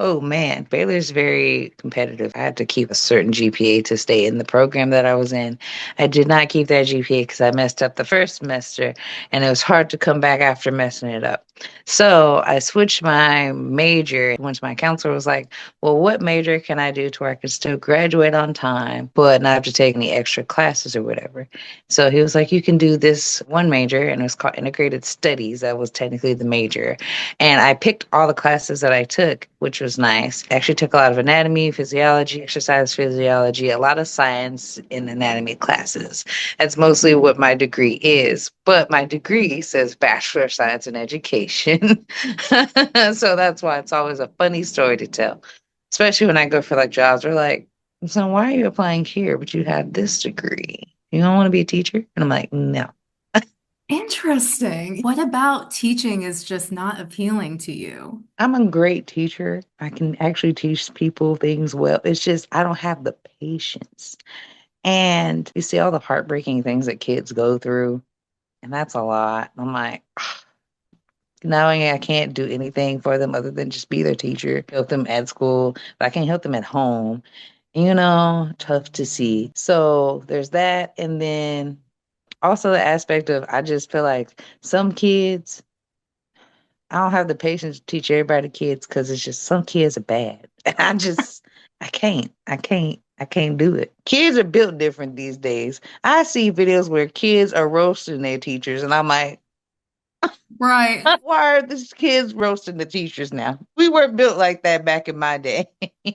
oh man, Baylor's very competitive. I had to keep a certain GPA to stay in the program that I was in. I did not keep that GPA because I messed up the first semester and it was hard to come back after messing it up. So I switched my major once my counselor was like, well, what major can I do to where I can still graduate on time, but not have to take any extra classes or whatever? So he was like, you can do this one major, and it was called integrated studies. That was technically the major. And I picked all the classes that I took, which was nice. I actually took a lot of anatomy, physiology, exercise physiology, a lot of science in anatomy classes. That's mostly what my degree is. But my degree says Bachelor of Science in Education. So that's why it's always a funny story to tell, especially when I go for like jobs. They're like, so why are you applying here? But you have this degree. You don't want to be a teacher? And I'm like, no. Interesting. What about teaching is just not appealing to you? I'm a great teacher. I can actually teach people things well. It's just I don't have the patience. And you see all the heartbreaking things that kids go through, and that's a lot. I'm like, knowing I can't do anything for them other than just be their teacher, help them at school, but I can't help them at home. Tough to see. So there's that. And then also the aspect of I just feel like some kids, I don't have the patience to teach everybody kids because it's just some kids are bad. I can't do it. Kids are built different these days. I see videos where kids are roasting their teachers, and I'm like, Right. why are these kids roasting the teachers now? We weren't built like that back in my day.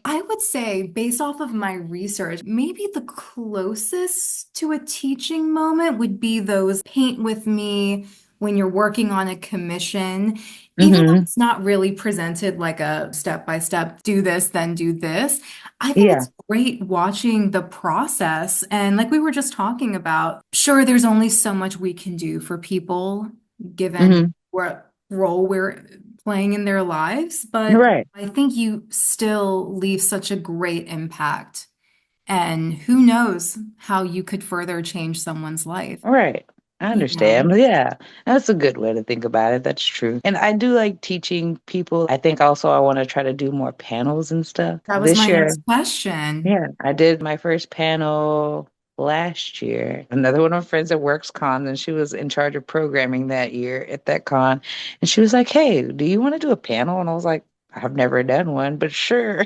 I would say, based off of my research, maybe the closest to a teaching moment would be those paint with me when you're working on a commission, even though Hmm. it's not really presented like a step by step, do this, then do this. I think Yeah. it's great watching the process. And like we were just talking about, sure, there's only so much we can do for people given Hmm. what role we're playing in their lives, but Right. I think you still leave such a great impact. And who knows how you could further change someone's life. Right. I You know, understand. Yeah, that's a good way to think about it. That's true. And I do like teaching people. I think also I want to try to do more panels and stuff. that was This my year, next question. yeah, I did my first panel last year. Another one of my friends that works con, and she was in charge of programming that year at that con. And she was like, hey, do you want to do a panel? And I was like, I've never done one, but sure.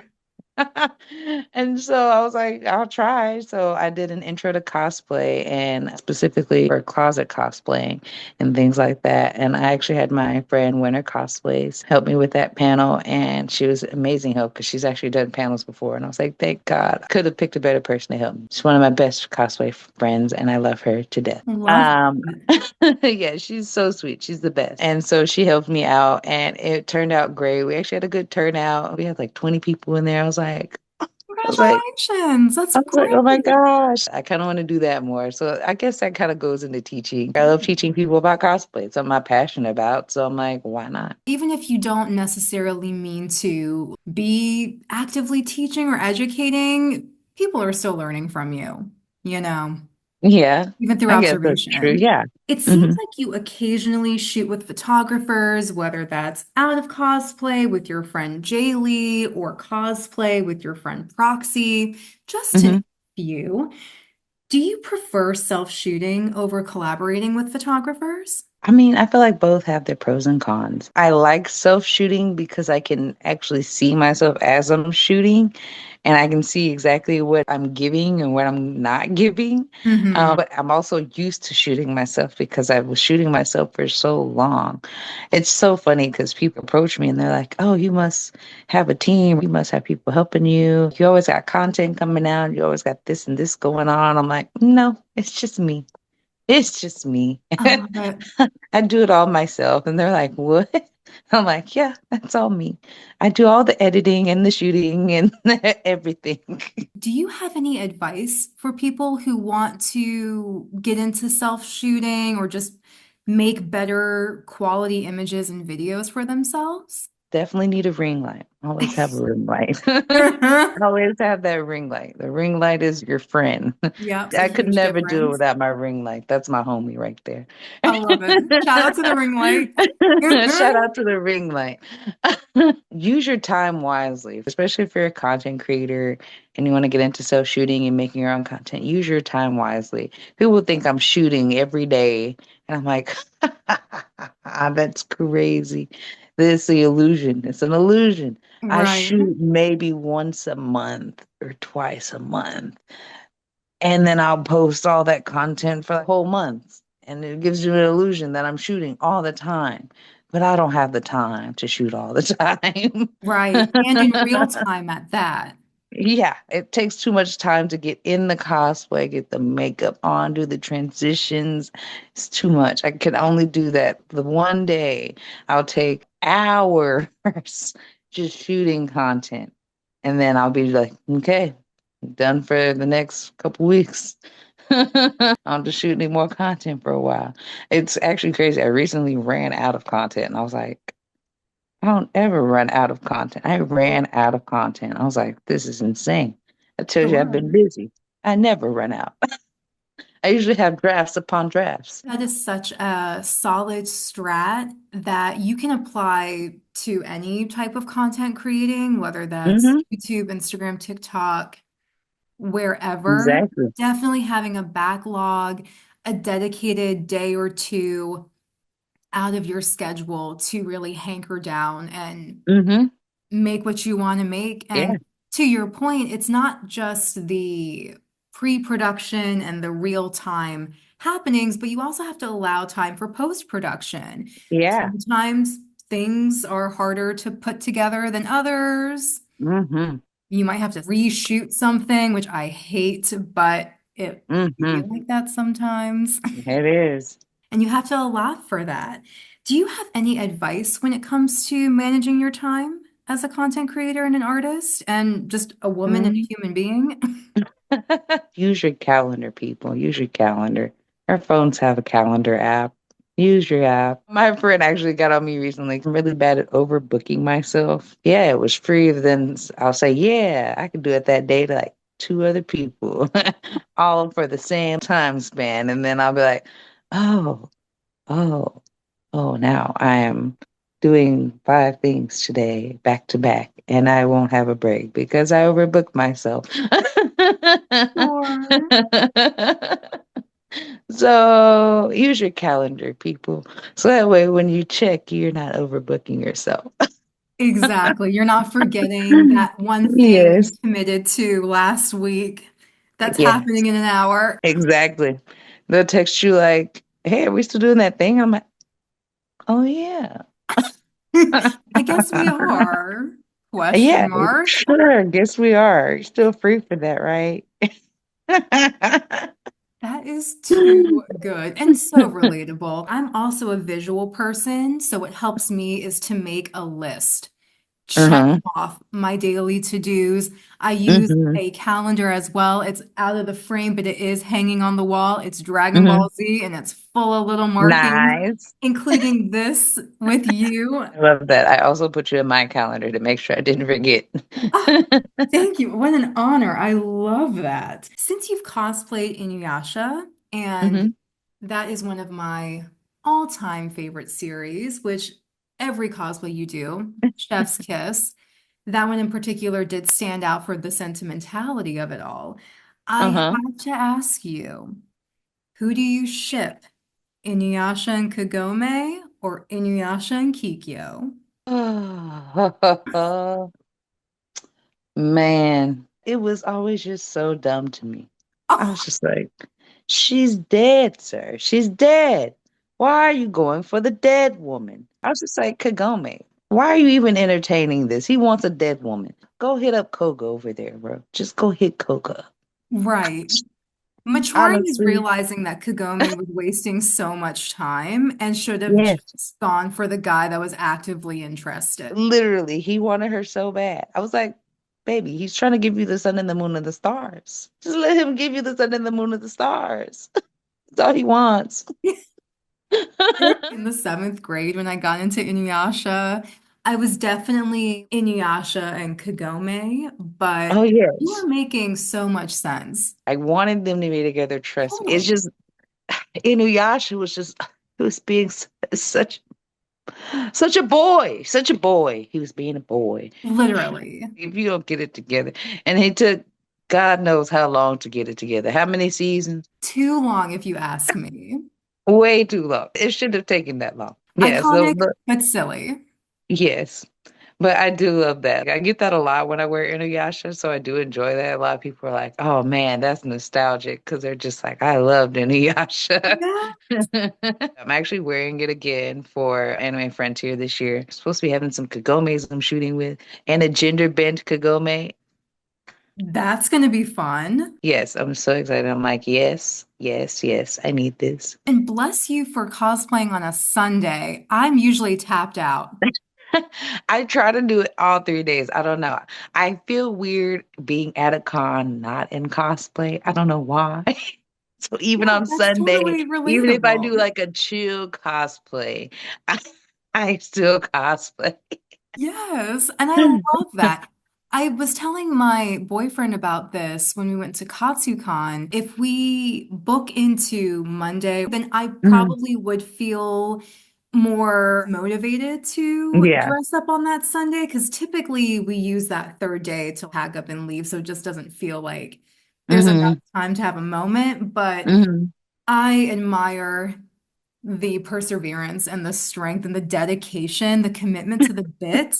And so I was like, I'll try. So I did an intro to cosplay and specifically for closet cosplaying and things like that. And I actually had my friend Winter Cosplays help me with that panel. And she was amazing help because she's actually done panels before. And I was like, thank God. I could have picked a better person to help me. She's one of my best cosplay friends and I love her to death. Love Um, it. yeah, she's so sweet. She's the best. And so she helped me out and it turned out great. We actually had a good turnout. We had like 20 people in there. I was like, Congratulations. That's I was like, oh my great. gosh, I kind of want to do that more. So I guess that kind of goes into teaching. I love teaching people about cosplay. It's something I'm passionate about. So I'm like, why not? Even if you don't necessarily mean to be actively teaching or educating, people are still learning from you, you know, Yeah, even through I guess that's true. observation. Yeah. It seems Hmm. like you occasionally shoot with photographers, whether that's out of cosplay with your friend Jaylee or cosplay with your friend Proxy, just to name Hmm. a few. Do you prefer self-shooting over collaborating with photographers? I mean, I feel like both have their pros and cons. I like self shooting because I can actually see myself as I'm shooting and I can see exactly what I'm giving and what I'm not giving. Hmm. But I'm also used to shooting myself because I was shooting myself for so long. It's so funny because people approach me and they're like, oh, you must have a team. You must have people helping you. You always got content coming out. You always got this and this going on. I'm like, no, it's just me. It's just me. I love it. I do it all myself. And they're like, what? I'm like, yeah, that's all me. I do all the editing and the shooting and everything. Do you have any advice for people who want to get into self-shooting or just make better quality images and videos for themselves? Definitely need a ring light. Always have a ring light. Always have that ring light. The ring light is your friend. Yep, it's a I could huge never do it difference. without my ring light. That's my homie right there. I love it. Shout out to the ring light. Shout out to the ring light. Use your time wisely, especially if you're a content creator and you want to get into self shooting and making your own content. Use your time wisely. People think I'm shooting every day, and I'm like, that's crazy. This is the illusion. It's an illusion. I Right, shoot maybe once a month or twice a month, and then I'll post all that content for the whole month. And it gives you an illusion that I'm shooting all the time. But I don't have the time to shoot all the time. right. And in real time at that. Yeah, it takes too much time to get in the cosplay, get the makeup on, do the transitions. It's too much. I can only do that the one day. I'll take hours just shooting content. And then I'll be like, okay, done for the next couple weeks. I'll just shoot any more content for a while. It's actually crazy. I recently ran out of content and I was like, I don't ever run out of content. I ran out of content. I was like, this is insane. I tell you, I've been Sure. busy. I never run out. I usually have drafts upon drafts. That is such a solid strat that you can apply to any type of content creating, whether that's Hmm. YouTube, Instagram, TikTok, wherever. Exactly. Definitely having a backlog, a dedicated day or two out of your schedule to really hanker down and Hmm. make what you want to make. Yeah. And to your point, it's not just the pre-production and the real-time happenings, but you also have to allow time for post-production. Yeah. Sometimes things are harder to put together than others. Hmm. You might have to reshoot something, which I hate, but it can be Hmm. like that sometimes. It is. And you have to allow for that. Do you have any advice when it comes to managing your time as a content creator and an artist and just a woman and a Mhm. human being? Use your calendar, people. Use your calendar. Our phones have a calendar app. Use your app. My friend actually got on me recently. I'm really bad at overbooking myself. Yeah, it was free. Then I'll say, yeah, I could do it that day to like two other people, all for the same time span. And then I'll be like, oh, oh, oh, now I am doing five things today back to back, and I won't have a break because I overbooked myself. Sure. So use your calendar, people. So that way, when you check, you're not overbooking yourself. Exactly. You're not forgetting that one thing you Yes. committed to last week that's Yes, happening in an hour. exactly. They'll text you like, "Hey, are we still doing that thing?" I'm like, "Oh yeah, I guess we are. yeah, Question mark. sure. Guess we are. You're still free for that, right?" That is too good and so relatable. I'm also a visual person, so what helps me is to make a list. Check Uh-huh. off my daily to-dos. I use Hmm. a calendar as well. It's out of the frame, but it is hanging on the wall. It's Dragon Hmm. Ball Z and it's full of little markings, Nice. including this with you. I love that. I also put you in my calendar to make sure I didn't forget. Ah, thank you. What an honor. I love that. Since you've cosplayed Inuyasha, and Hmm. that is one of my all-time favorite series, which every cosplay you do, Chef's Kiss, that one in particular did stand out for the sentimentality of it all. I Uh-huh. have to ask you, who do you ship, Inuyasha and Kagome or Inuyasha and Kikyo? Man, it was always just so dumb to me. I was Oh, just like, she's dead, sir. She's dead. Why are you going for the dead woman? I was just like, Kagome, why are you even entertaining this? He wants a dead woman. Go hit up Koga over there, bro. Just go hit Koga. right. Maturing is Honestly. realizing that Kagome was wasting so much time and should have Yes. just gone for the guy that was actively interested. Literally, he wanted her so bad. I was like, baby, he's trying to give you the sun and the moon and the stars. Just let him give you the sun and the moon and the stars. That's all he wants. In the seventh grade, when I got into Inuyasha, I was definitely Inuyasha and Kagome, Oh, but you yes. are making so much sense. I wanted them to be together, trust me. It's Totally. just Inuyasha was just he was being such a boy, such a boy. He was being a boy. Literally. If you don't get it together. And he took God knows how long to get it together. How many seasons? Too long, if you ask me. Way too long. It shouldn't have taken that long. Yes, Iconic, but silly. yes. But I do love that. I get that a lot when I wear Inuyasha, so I do enjoy that. A lot of people are like, "Oh man, that's nostalgic," because they're just like, "I loved Inuyasha." Yeah, I'm actually wearing it again for Anime Frontier this year. Supposed to be having some Kagomes I'm shooting with, and a gender bent Kagome. that's gonna be fun. Yes, I'm so excited. I'm like, yes, yes, yes, I need this. And bless you for cosplaying on a Sunday. I'm usually tapped out. I try to do it all 3 days. I don't know. I feel weird being at a con, not in cosplay. I don't know why. So even Yeah, on that's Sunday, totally even if I do relatable. like a chill cosplay, I, I still cosplay. Yes, and I love that. I was telling my boyfriend about this when we went to KatsuCon. If we book into Monday, then I Mhm. probably would feel more motivated to Yeah. dress up on that Sunday because typically we use that third day to pack up and leave, so it just doesn't feel like there's enough Hmm. time to have a moment. But Hmm. I admire the perseverance and the strength and the dedication, the commitment to the bit.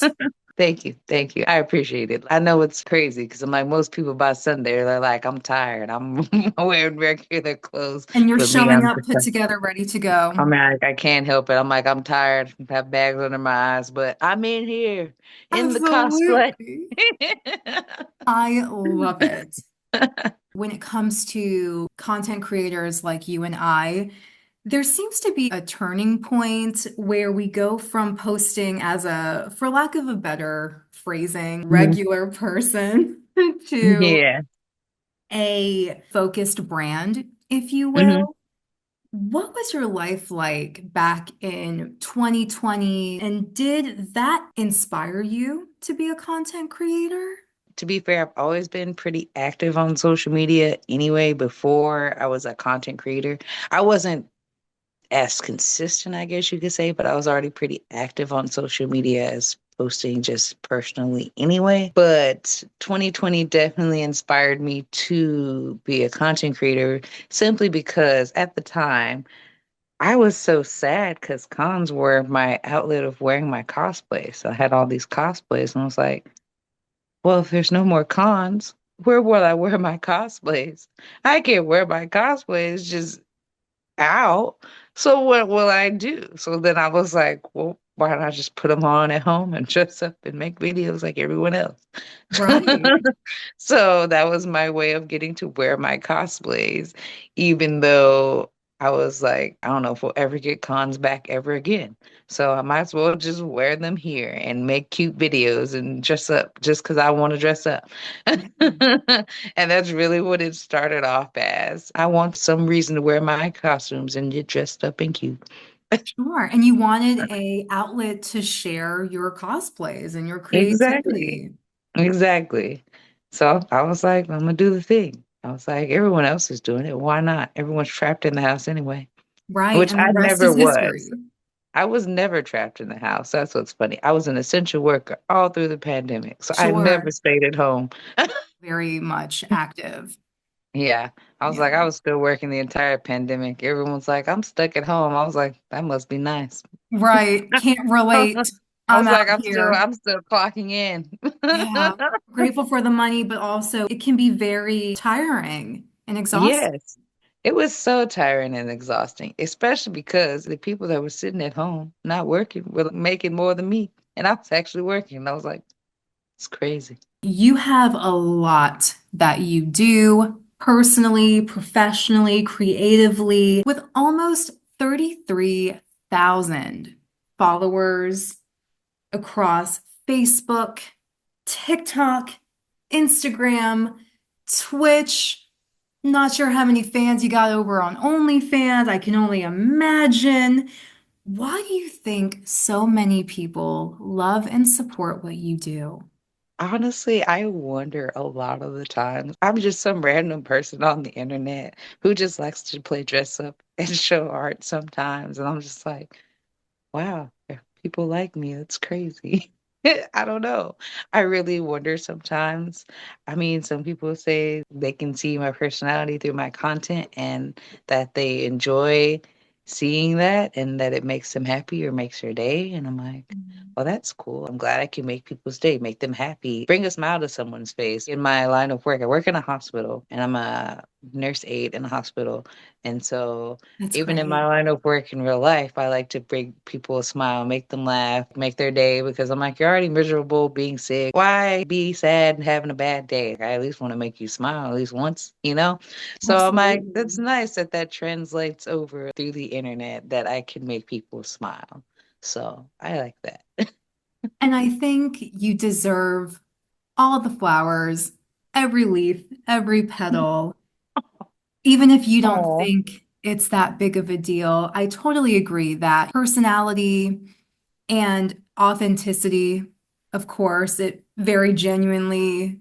Thank you. Thank you. I appreciate it. I know it's crazy because I'm like, most people by Sunday, they're like, I'm tired. I'm wearing regular clothes. And you're But me, showing I'm up just put like, together, ready to go. I mean, I can't help it. I'm like, I'm tired, have bags under my eyes, but I'm in here in the cosplay. Absolutely. I love it. When it comes to content creators like you and I, there seems to be a turning point where we go from posting as a, for lack of a better phrasing, Mhm. regular person to Yeah. a focused brand, if you Hmm. will. What was your life like back in 2020? And did that inspire you to be a content creator? To be fair, I've always been pretty active on social media anyway, before I was a content creator. I wasn't as consistent, I guess you could say, but I was already pretty active on social media as posting just personally anyway. But 2020 definitely inspired me to be a content creator simply because at the time I was so sad because cons were my outlet of wearing my cosplay. So I had all these cosplays and I was like, well, if there's no more cons, where will I wear my cosplays? I can't wear my cosplays just out. So what will I do? So then I was like, well, why don't I just put them on at home and dress up and make videos like everyone else? Right. So that was my way of getting to wear my cosplays, even though I was like, I don't know if we'll ever get cons back ever again. So I might as well just wear them here and make cute videos and dress up just because I want to dress up. And that's really what it started off as. I want some reason to wear my costumes and get dressed up and cute. Sure. And you wanted a outlet to share your cosplays and your Exactly. creativity. Exactly. So I was like, I'm gonna do the thing. I was like, everyone else is doing it. Why not? Everyone's trapped in the house anyway, Right. which And I the rest never is was. history. I was never trapped in the house. That's what's funny. I was an essential worker all through the pandemic. So I never Sure. stayed at home. Very much active. Yeah. I was Yeah. like, I was still working the entire pandemic. Everyone's like, I'm stuck at home. I was like, that must be nice. Right. Can't relate. I I'm was out like, here. I'm still clocking in. Yeah. Grateful for the money, but also it can be very tiring and exhausting. Yes. It was so tiring and exhausting, especially because the people that were sitting at home not working were making more than me. And I was actually working. And I was like, it's crazy. You have a lot that you do. personally, professionally, creatively, with almost 33,000 followers across Facebook, TikTok, Instagram, Twitch. Not sure how many fans you got over on OnlyFans. I can only imagine. Why do you think so many people love and support what you do? Honestly, I wonder a lot of the times. I'm just some random person on the internet who just likes to play dress up and show art sometimes. And I'm just like, wow, if people like me, that's crazy. I don't know. I really wonder sometimes. I mean, some people say they can see my personality through my content and that they enjoy seeing that and that it makes them happy or makes their day. And I'm like, well, that's cool. I'm glad I can make people's day, make them happy, bring a smile to someone's face. In my line of work, I work in a hospital and I'm a nurse aide in a hospital. And so That's even in great. my line of work in real life, I like to bring people a smile, make them laugh, make their day because I'm like, you're already miserable being sick. Why be sad and having a bad day? I at least want to make you smile at least once, you know? So I'm like, that's Absolutely. nice that that translates over through the internet that I can make people smile. So I like that. And I think you deserve all the flowers, every leaf, every petal, even if you don't Oh. think it's that big of a deal. I totally agree that personality and authenticity, of course, it very genuinely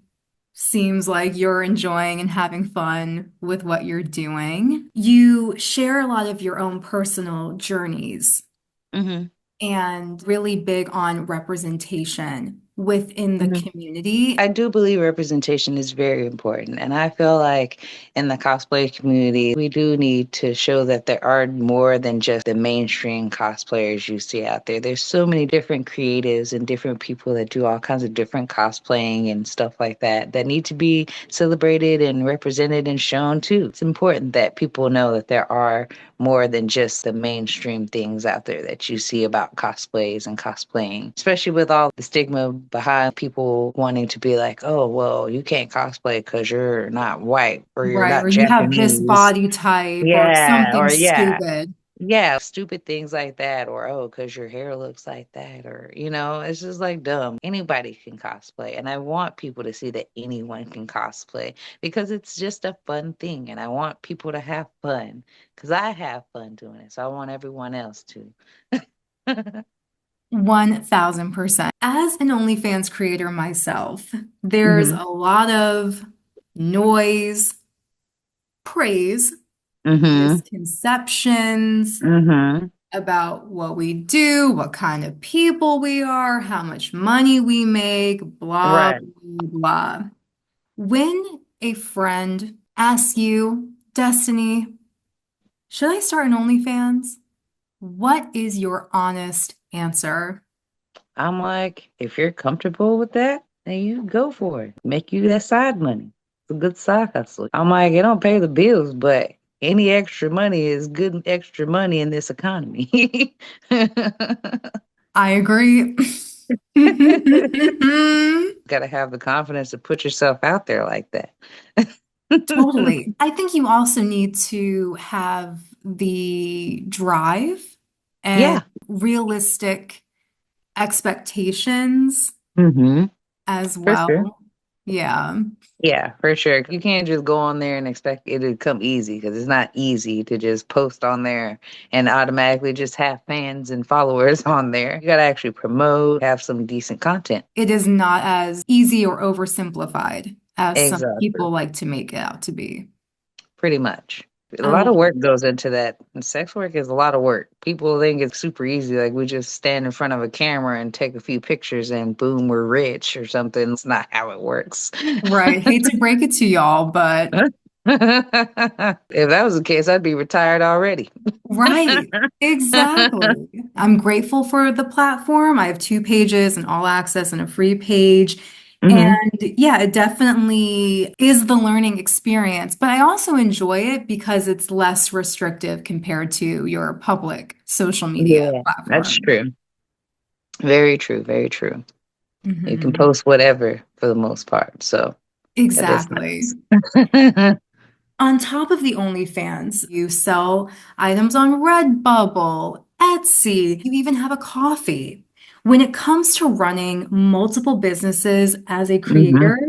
seems like you're enjoying and having fun with what you're doing. You share a lot of your own personal journeys Hmm. and really big on representation within the community. I do believe representation is very important. And I feel like in the cosplay community, we do need to show that there are more than just the mainstream cosplayers you see out there. There's so many different creatives and different people that do all kinds of different cosplaying and stuff like that that need to be celebrated and represented and shown too. It's important that people know that there are more than just the mainstream things out there that you see about cosplays and cosplaying, especially with all the stigma behind people wanting to be like, oh, well, you can't cosplay because you're not white or you're Right, not or you have this Japanese. body type or Yeah, something or yeah. stupid. Yeah, stupid things like that, or oh, because your hair looks like that, or it's just like dumb. Anybody can cosplay, and I want people to see that anyone can cosplay because it's just a fun thing, and I want people to have fun because I have fun doing it, so I want everyone else to. 1000%. As an OnlyFans creator myself, there's Mhm. a lot of noise, praise, Mhm. misconceptions Mhm. about what we do, what kind of people we are, how much money we make, blah, Right. blah, blah. When a friend asks you, Destiny, should I start an OnlyFans? What is your honest answer? I'm like, if you're comfortable with that, then you go for it. Make you that side money. It's a good side hustle. I'm like, it don't pay the bills, but any extra money is good extra money in this economy. I agree. Gotta have the confidence to put yourself out there like that. Totally. I think you also need to have the drive and Yeah. realistic expectations Hmm. as For sure. well. Yeah. Yeah, for sure. You can't just go on there and expect it to come easy because it's not easy to just post on there and automatically just have fans and followers on there. You got to actually promote, have some decent content. It is not as easy or oversimplified as some Exactly. people like to make it out to be. Pretty much. A I lot of love work it. goes into that. And sex work is a lot of work. People think it's super easy. Like we just stand in front of a camera and take a few pictures and boom, we're rich or something. It's not how it works. Right. Hate to break it to y'all, but If that was the case, I'd be retired already. right. Exactly. I'm grateful for the platform. I have two pages, an all access and a free page. Hmm. And yeah, it definitely is the learning experience, but I also enjoy it because it's less restrictive compared to your public social media Yeah, that's platform. true. Very true. Very true. You can Mhm. post whatever for the most part. So that is Exactly. nice. On top of the OnlyFans, you sell items on Redbubble, Etsy, you even have a coffee. When it comes to running multiple businesses as a Hmm. creator,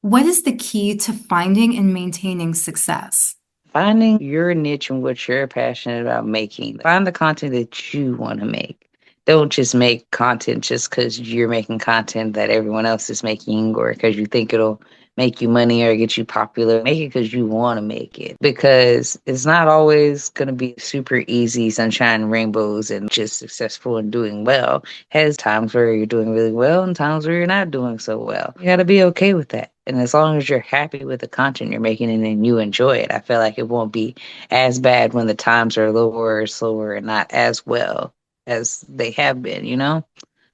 what is the key to finding and maintaining success? Finding your niche and what you're passionate about making. Find the content that you want to make. Don't just make content just because you're making content that everyone else is making or because you think it'll make you money or get you popular. Make it because you want to make it. Because it's not always going to be super easy, sunshine and rainbows and just successful and doing well. Has times where you're doing really well and times where you're not doing so well. You got to be okay with that. And as long as you're happy with the content you're making and you enjoy it, I feel like it won't be as bad when the times are lower or slower and not as well as they have been, you know?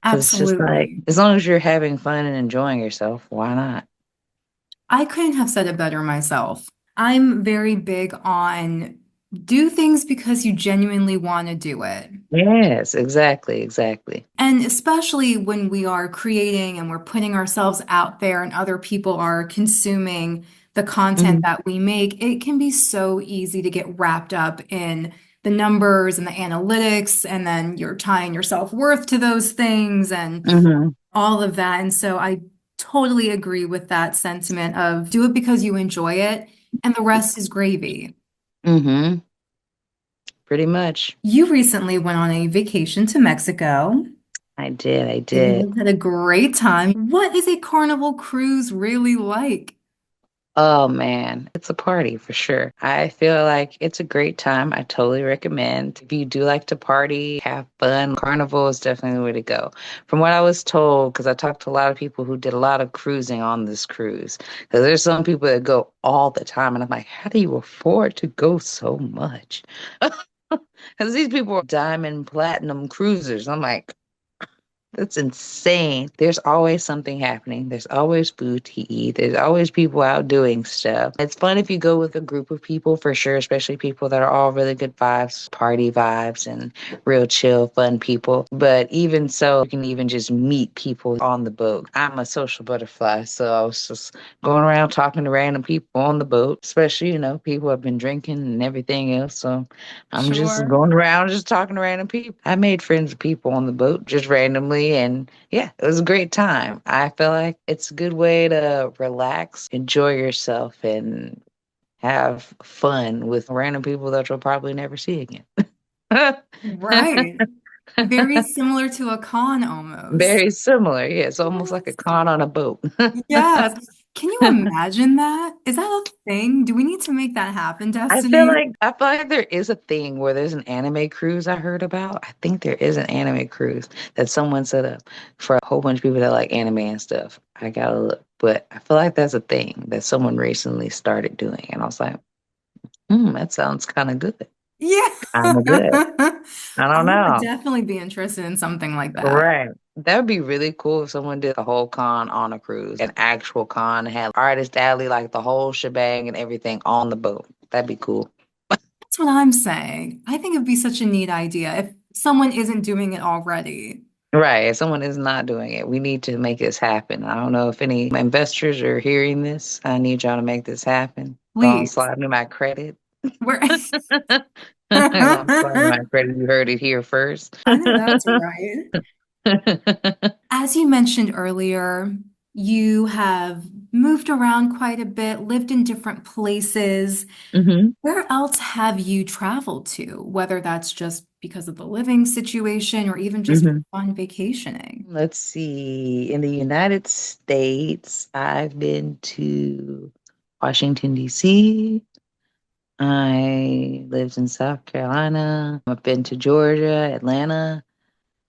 Because it's just like, Absolutely. as long as you're having fun and enjoying yourself, why not? I couldn't have said it better myself. I'm very big on do things because you genuinely want to do it. Yes, exactly, exactly. And especially when we are creating and we're putting ourselves out there and other people are consuming the content Hmm. that we make, it can be so easy to get wrapped up in the numbers and the analytics, and then you're tying your self-worth to those things and Hmm. all of that. And so I totally agree with that sentiment of do it because you enjoy it, and the rest is gravy. Hmm. Pretty much. You recently went on a vacation to Mexico. I did, I did. You had a great time. What is a carnival cruise really like? Oh man, it's a party for sure. I feel like it's a great time. I totally recommend. If you do like to party, have fun, Carnival is definitely the way to go. From what I was told, because I talked to a lot of people who did a lot of cruising on this cruise, because there's some people that go all the time, and I'm like, how do you afford to go so much? Because these people are diamond platinum cruisers. I'm like, that's insane. There's always something happening. There's always food to eat. There's always people out doing stuff. It's fun if you go with a group of people for sure, especially people that are all really good vibes, party vibes, and real chill, fun people. But even so, you can even just meet people on the boat. I'm a social butterfly, so I was just going around talking to random people on the boat, especially, people have been drinking and everything else. So I'm just Sure. going around just talking to random people. I made friends with people on the boat just randomly, and yeah, it was a great time. I feel like it's a good way to relax, enjoy yourself, and have fun with random people that you'll probably never see again. Right. Very similar to a con almost. Very similar. Yeah, it's almost like a Yes. con on a boat. Yes. Can you imagine that? Is that a thing? Do we need to make that happen, Destiny? I feel like there is a thing where there's an anime cruise I heard about. I think there is an anime cruise that someone set up for a whole bunch of people that like anime and stuff. I gotta look, but I feel like that's a thing that someone recently started doing, and I was like, that sounds kind of good. Yeah. Kind of good. I I don't would know. definitely be interested in something like that. Right. That would be really cool if someone did a whole con on a cruise, an actual con, had artist alley, like the whole shebang and everything on the boat. That'd be cool. That's what I'm saying. I think it'd be such a neat idea if someone isn't doing it already. Right. If someone is not doing it, we need to make this happen. I don't know if any investors are hearing this. I need y'all to make this happen. Go on, Please. slide me my credit. We're Go on, slide me my credit. You heard it here first. I know that's right. As you mentioned earlier, you have moved around quite a bit, lived in different places. Hmm. Where else have you traveled to, whether that's just because of the living situation or even just Hmm. fun vacationing? Let's see. In the United States, I've been to Washington, D.C. I lived in South Carolina. I've been to Georgia, Atlanta.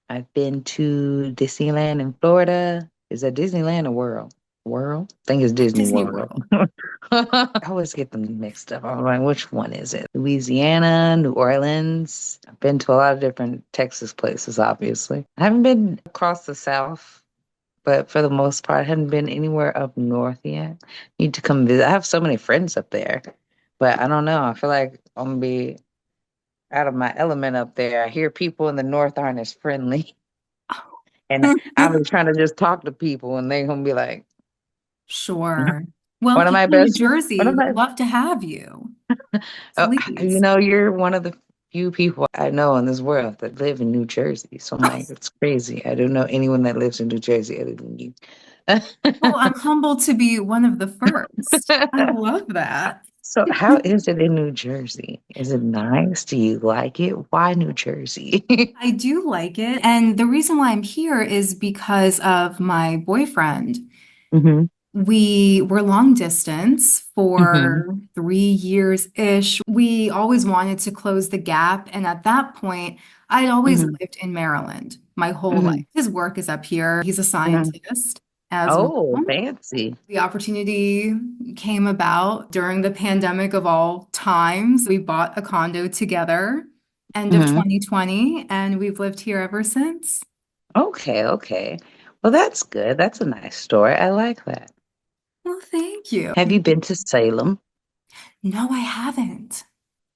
I've been to Disneyland in Florida. Is that Disneyland or World? World? I think it's Disney Disney World. World. I always get them mixed up. I'm like, which one is it? Louisiana, New Orleans. I've been to a lot of different Texas places, obviously. I haven't been across the South, but for the most part, I haven't been anywhere up north yet. Need to come visit. I have so many friends up there, but I don't know. I feel like I'm gonna be out of my element up there. I hear people in the north aren't as friendly. And I've been trying to just talk to people, and they gonna be like, Sure. Well, One if of you my come to best, one Jersey, of we'd my, love to have you. oh, Please. you're one of the few people I know in this world that live in New Jersey. So I'm like, it's crazy. I don't know anyone that lives in New Jersey other than you. Well, I'm humbled to be one of the first. I love that. So how is it in New Jersey? Is it nice? Do you like it? Why New Jersey? I do like it. And the reason why I'm here is because of my boyfriend. Hmm. We were long distance Hmm. for 3 years-ish. We always wanted to close the gap. And at that point, I'd always Hmm. lived in Maryland my whole life. Hmm. His work is up here. He's a Hmm. scientist as well. Oh, fancy. The opportunity came about during the pandemic of all times. We bought a condo together, end of Hmm. 2020, and we've lived here ever since. Okay, okay. Well, that's good. That's a nice story. I like that. Well, thank you. Have you been to Salem? No, I haven't.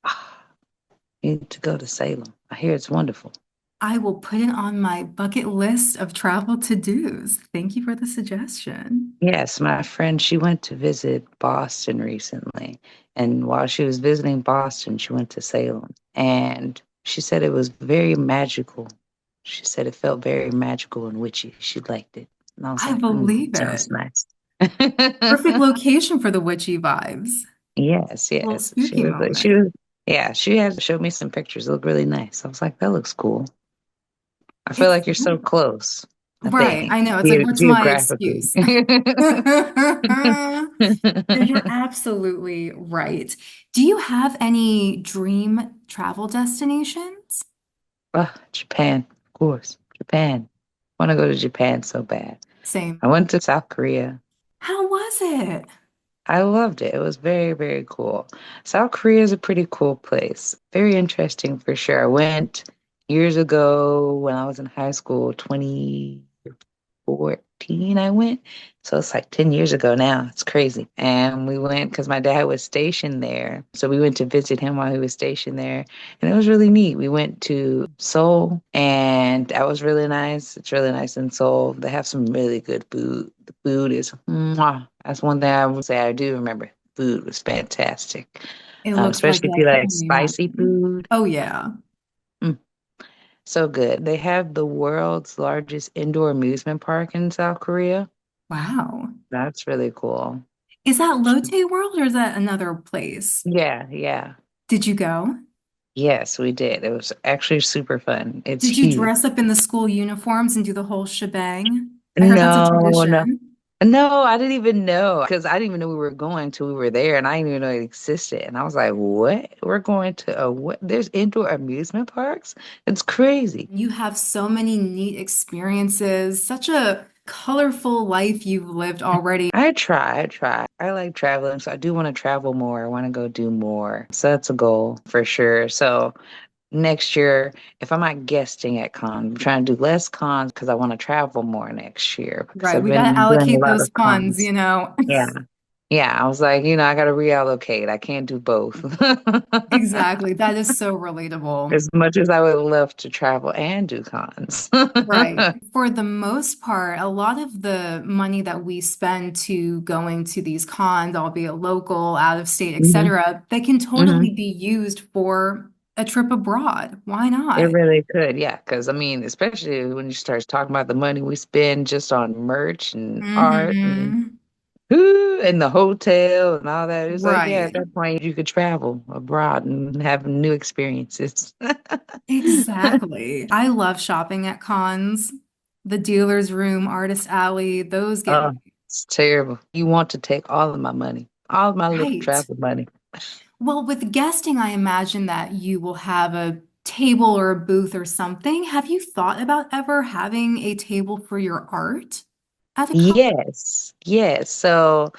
Ah, you need to go to Salem. I hear it's wonderful. I will put it on my bucket list of travel to-dos. Thank you for the suggestion. Yes, my friend, she went to visit Boston recently. And while she was visiting Boston, she went to Salem. And she said it was very magical. She said it felt very magical and witchy. She liked it. And I was I like, believe sounds it. nice. Perfect location for the witchy vibes. Yes, Little yes. spooky moment. Yeah, she had showed me some pictures. It looked really nice. I was like, that looks cool. I feel It's like you're so close, I right. think, I know. It's like, what's my geographically. excuse? No, you're absolutely right. Do you have any dream travel destinations? Oh, Japan, of course. Japan. I want to go to Japan so bad. Same. I went to South Korea. How was it? I loved it. It was very, very cool. South Korea is a pretty cool place. Very interesting for sure. I went years ago when I was in high school, 2014, I went. So it's like 10 years ago now. It's crazy. And we went because my dad was stationed there. So we went to visit him while he was stationed there. And it was really neat. We went to Seoul and that was really nice. It's really nice in Seoul. They have some really good food. The food is, mwah. That's one thing I would say I do remember. Food was fantastic, It looks like especially it. if I you can like only spicy imagine. food. Oh, yeah. Mm, so good. They have the world's largest indoor amusement park in South Korea. Wow. That's really cool. Is that Lotte World or is that another place? Yeah, yeah. Did you go? Yes, we did. It was actually super fun. It's Did you huge. dress up in the school uniforms and do the whole shebang? I heard that's a No, no. tradition. No, I didn't even know because I didn't even know we were going till we were there and I didn't even know it existed. And I was like, what? We're going to a what? There's indoor amusement parks? It's crazy. You have so many neat experiences, such a colorful life you've lived already. I try. I like traveling, so I do want to travel more. I want to go do more. So that's a goal for sure. So next year, if I'm not guesting at cons, I'm trying to do less cons because I want to travel more next year because Right, I've we got to been doing a allocate lot those of funds, cons. you know. Yeah. Yeah. I was like, I got to reallocate. I can't do both. Exactly. That is so relatable. As much as I would love to travel and do cons. Right. For the most part, a lot of the money that we spend to going to these cons, albeit local, out of state, Hmm. etc., they can totally Hmm. be used for a trip abroad. Why It not? really could, yeah. Because I mean, especially when you start talking about the money we spend just on merch and art and Hmm. ooh, and the hotel and all that. It's like, yeah, at Right. that point you could travel abroad and have new experiences. Exactly. I love shopping at cons. The dealer's room, artist alley, those get Oh, me it's terrible. You want to take all of my money, all of my little right. travel money. Well, with guesting, I imagine that you will have a table or a booth or something. Have you thought about ever having a table for your art at a con? Yes, yes. So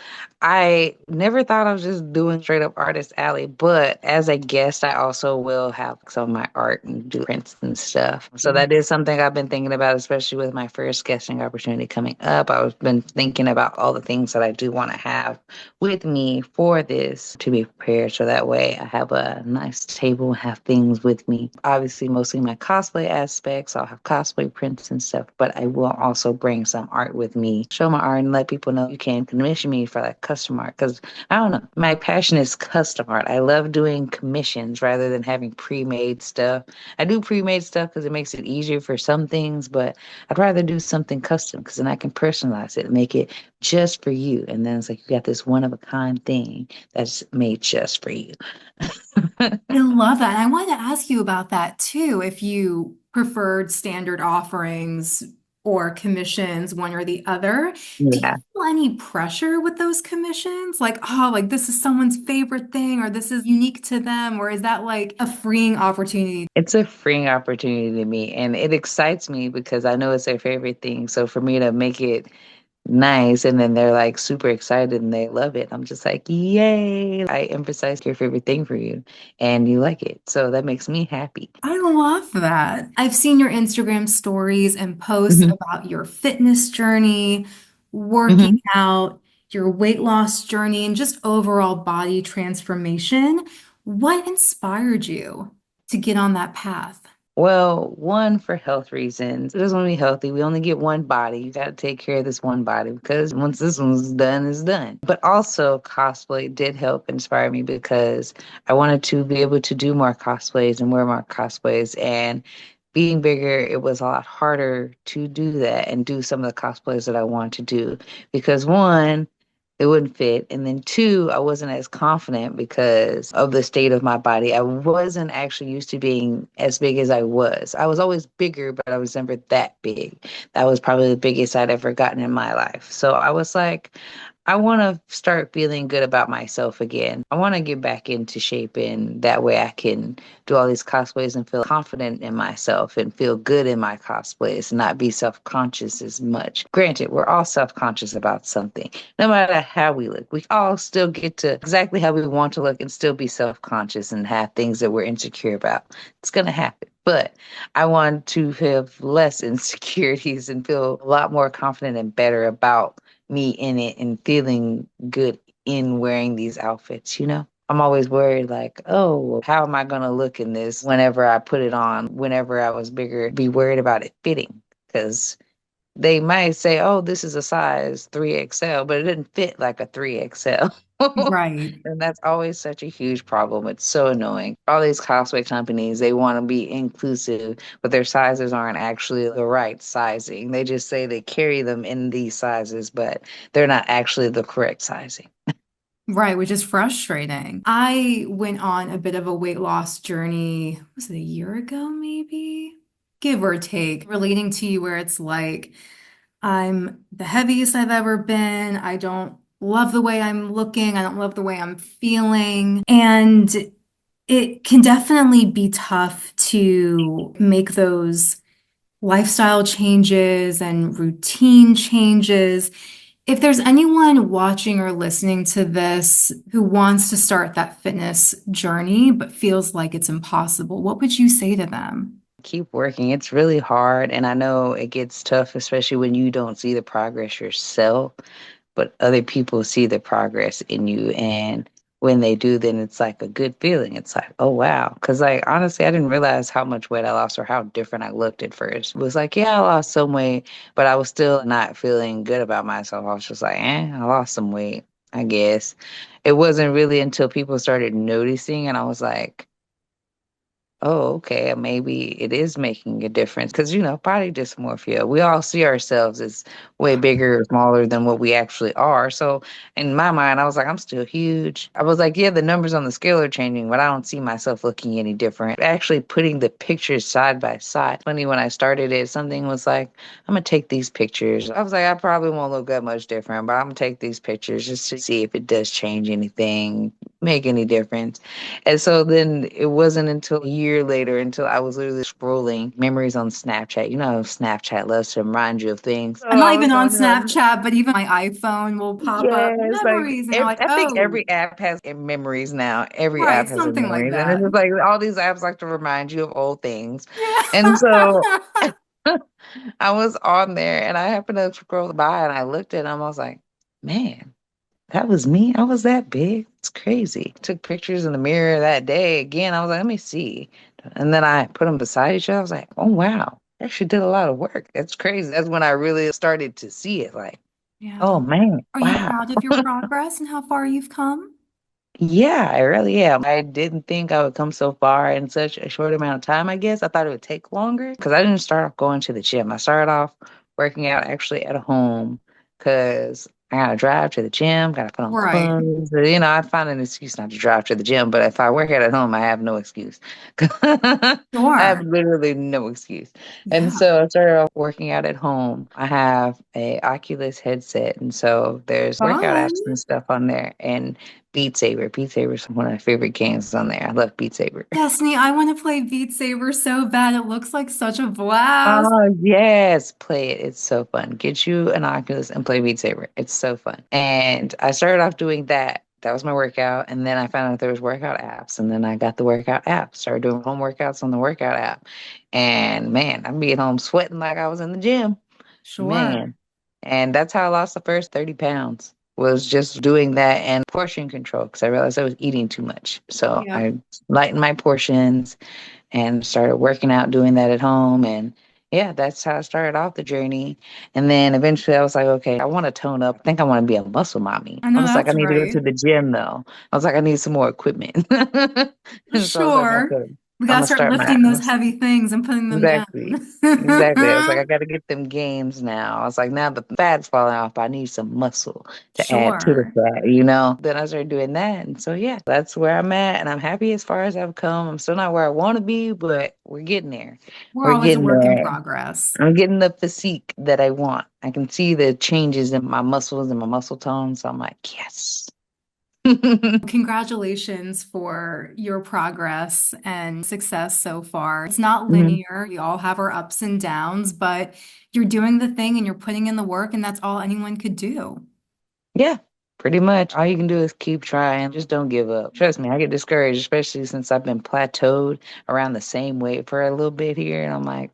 I never thought I was just doing straight up artist alley, but as a guest, I also will have some of my art and do prints and stuff. So that is something I've been thinking about, especially with my first guesting opportunity coming up. I've been thinking about all the things that I do want to have with me for this to be prepared. So that way I have a nice table, have things with me. Obviously, mostly my cosplay aspects. I'll have cosplay prints and stuff, but I will also bring some art with me, show my art and let people know you can commission me for like custom art because I don't know, my passion is custom art. I love doing commissions rather than having pre-made stuff. I do pre-made stuff because it makes it easier for some things, but I'd rather do something custom because then I can personalize it and make it just for you. And then it's like you got this one of a kind thing that's made just for you. I love that. And I wanted to ask you about that too, if you preferred standard offerings or commissions, one or the other. Do you Yeah. feel any pressure with those commissions? Like, oh, like this is someone's favorite thing, or this is unique to them, or is that like a freeing opportunity? It's a freeing opportunity to me, and it excites me because I know it's their favorite thing. So for me to make it nice and then they're like super excited and they love it, I'm just like, yay! I emphasize your favorite thing for you and you like it. So that makes me happy. I love that. I've seen your Instagram stories and posts Hmm. about your fitness journey, working Hmm. out, your weight loss journey, and just overall body transformation. What inspired you to get on that path? Well, one, for health reasons. It doesn't want to be healthy. We only get one body. You got to take care of this one body because once this one's done, it's done. But also, cosplay did help inspire me because I wanted to be able to do more cosplays and wear more cosplays. And being bigger, it was a lot harder to do that and do some of the cosplays that I wanted to do because one, it wouldn't fit. And then two, I wasn't as confident because of the state of my body. I wasn't actually used to being as big as I was. I was always bigger, but I was never that big. That was probably the biggest I'd ever gotten in my life. So I was like, I want to start feeling good about myself again. I want to get back into shape, and that way I can do all these cosplays and feel confident in myself and feel good in my cosplays and not be self conscious as much. Granted, we're all self conscious about something. No matter how we look, we all still get to exactly how we want to look and still be self conscious and have things that we're insecure about. It's going to happen. But I want to have less insecurities and feel a lot more confident and better about me in it and feeling good in wearing these outfits, you know? I'm always worried, like, oh, well, how am I going to look in this whenever I put it on? Whenever I was bigger, be worried about it fitting because they might say, oh, this is a size 3XL, but it didn't fit like a 3XL. Right. And that's always such a huge problem. It's so annoying. All these cosplay companies, they want to be inclusive, but their sizes aren't actually the right sizing. They just say they carry them in these sizes, but they're not actually the correct sizing. Right, which is frustrating. I went on a bit of a weight loss journey, was it a year ago, maybe? Give or take, relating to you where it's like, I'm the heaviest I've ever been. I don't love the way I'm looking. I don't love the way I'm feeling. And it can definitely be tough to make those lifestyle changes and routine changes. If there's anyone watching or listening to this who wants to start that fitness journey but feels like it's impossible, what would you say to them? Keep working. It's really hard. And I know it gets tough, especially when you don't see the progress yourself, but other people see the progress in you. And when they do, then it's like a good feeling. It's like, oh, wow. Because, like, honestly, I didn't realize how much weight I lost or how different I looked at first. It was like, yeah, I lost some weight, but I was still not feeling good about myself. I was just like, I lost some weight, I guess. It wasn't really until people started noticing, and I was like, oh, okay. Maybe it is making a difference because, body dysmorphia, we all see ourselves as way bigger or smaller than what we actually are. So, in my mind, I was like, I'm still huge. I was like, yeah, the numbers on the scale are changing, but I don't see myself looking any different. Actually, putting the pictures side by side. Funny, when I started it, something was like, I'm going to take these pictures. I was like, I probably won't look that much different, but I'm going to take these pictures just to see if it does change anything, make any difference. And so then it wasn't until a year later until I was literally scrolling memories on Snapchat. You know, how Snapchat loves to remind you of things. I'm Oh, not I even was on on there. Snapchat, but even my iPhone will pop up Yes, like memories, and you're like, I think oh, every app has memories now. Every right, app has a something like memories, and it's that. just like all these apps like to remind you of old things. And so Yeah. I was on there, and I happened to scroll by, and I looked at them. I was like, man. That was me. I was that big. It's crazy. Took pictures in the mirror that day again. I was like, let me see. And then I put them beside each other. I was like, oh, wow. I actually did a lot of work. That's crazy. That's when I really started to see it. Like, Yeah. Oh man, Are you wow. proud of your progress and how far you've come? Yeah, I really am. I didn't think I would come so far in such a short amount of time, I guess. I thought it would take longer because I didn't start off going to the gym. I started off working out actually at home because I gotta drive to the gym, gotta put on Right. clothes. I find an excuse not to drive to the gym, but if I work out at home, I have no excuse. I have Sure. literally no excuse. And Yeah. so I started off working out at home. I have a Oculus headset, and so there's workout Fun. apps and stuff on there. And Beat Saber. Beat Saber is one of my favorite games on there. I love Beat Saber. Destiny, I want to play Beat Saber so bad. It looks like such a blast. Oh, yes. Play it. It's so fun. Get you an Oculus and play Beat Saber. It's so fun. And I started off doing that. That was my workout. And then I found out there was workout apps. And then I got the workout app. Started doing home workouts on the workout app. And man, I'd be at home sweating like I was in the gym. Sure. Man. And that's how I lost the first 30 pounds was just doing that and portion control because I realized I was eating too much. So Yep. I lightened my portions and started working out, doing that at home. And yeah, that's how I started off the journey. And then eventually I was like, okay, I want to tone up. I think I want to be a muscle mommy. I I know was like, I that's need to go right. to the gym though. I was like, I need some more equipment. And so I was like, Sure. okay, We I'm gotta gonna start start my lifting those heavy things and putting them down. exactly. Exactly. I was like, I got to get them gains now. I was like, now the fat's falling off. I need some muscle to add to the Sure. fat. Then I started doing that. And so, yeah, that's where I'm at. And I'm happy as far as I've come. I'm still not where I want to be, but we're getting there. We're We're always a getting work in there. progress. I'm getting the physique that I want. I can see the changes in my muscles and my muscle tone. So I'm like, yes. Congratulations for your progress and success so far. It's not Mhm. linear. We all have our ups and downs, but you're doing the thing and you're putting in the work, and that's all anyone could do. Yeah, pretty much. All you can do is keep trying. Just don't give up. Trust me, I get discouraged, especially since I've been plateaued around the same weight for a little bit here. And I'm like,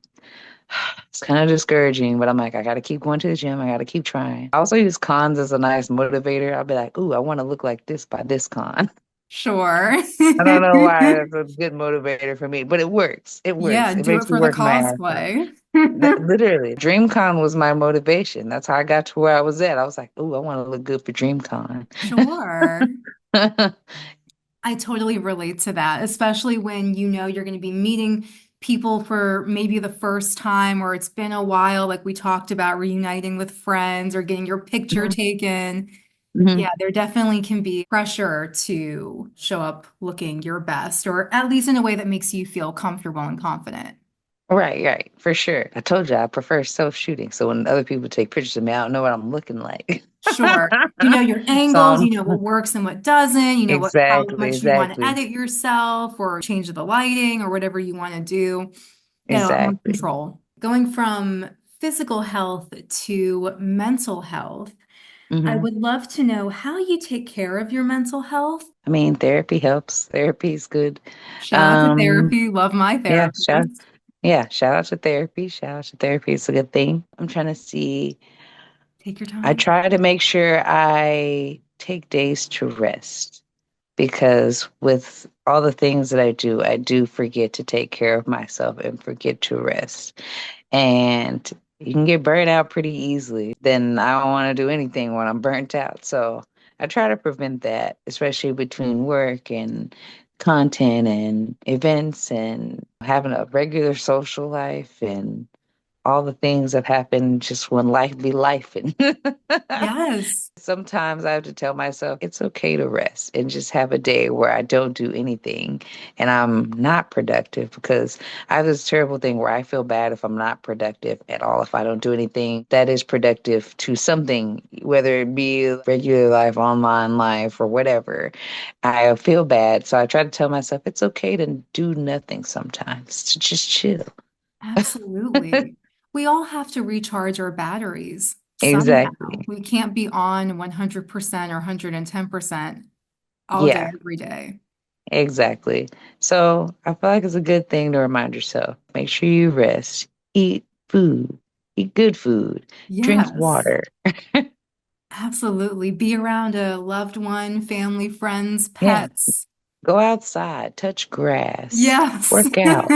it's kind of discouraging, but I'm like, I got to keep going to the gym. I got to keep trying. I also use cons as a nice motivator. I'll be like, ooh, I want to look like this by this con. Sure. I don't know why that's a good motivator for me, but it works. It Yeah, works. It do it makes me for the work my ass off. cosplay. Literally, DreamCon was my motivation. That's how I got to where I was at. I was like, ooh, I want to look good for DreamCon. Sure. I totally relate to that, especially when you know you're going to be meeting people for maybe the first time, or it's been a while, like we talked about reuniting with friends or getting your picture Mhm. taken. Mhm. Yeah, there definitely can be pressure to show up looking your best, or at least in a way that makes you feel comfortable and confident. Right, right, for sure. I told you I prefer self-shooting. So when other people take pictures of me, I don't know what I'm looking like. Sure. You know your So angles, you know what works and what doesn't, you know how exactly, much you want to exactly, edit yourself or change the lighting or whatever you want to do. Get a lot more exactly. control. Going from physical health to mental health, I Hmm. would love to know how you take care of your mental health. I mean, therapy helps. Therapy is good. Shout out to Um, therapy. Love my yeah, therapist. shout out to therapy. Shout out to therapy. It's a good thing. I'm trying to see. Take your I time. try to make sure I take days to rest because with all the things that I do forget to take care of myself and forget to rest. And you can get burnt out pretty easily. Then I don't want to do anything when I'm burnt out. So I try to prevent that, especially between work and content and events and having a regular social life and all the things that happen just when life be life. And Yes, sometimes I have to tell myself it's okay to rest and just have a day where I don't do anything and I'm not productive because I have this terrible thing where I feel bad if I'm not productive at all, if I don't do anything that is productive to something, whether it be regular life, online life, or whatever. I feel bad. So I try to tell myself it's okay to do nothing sometimes, to just chill. absolutely. We all have to recharge our batteries somehow. Exactly. We can't be on 100% or 110% all day, Yeah. every day. Exactly. So I feel like it's a good thing to remind yourself. Make sure you rest, eat food, eat good food, drink Yes, water. absolutely. Be around a loved one, family, friends, Yeah. pets. Go outside, touch grass, Yes. work out.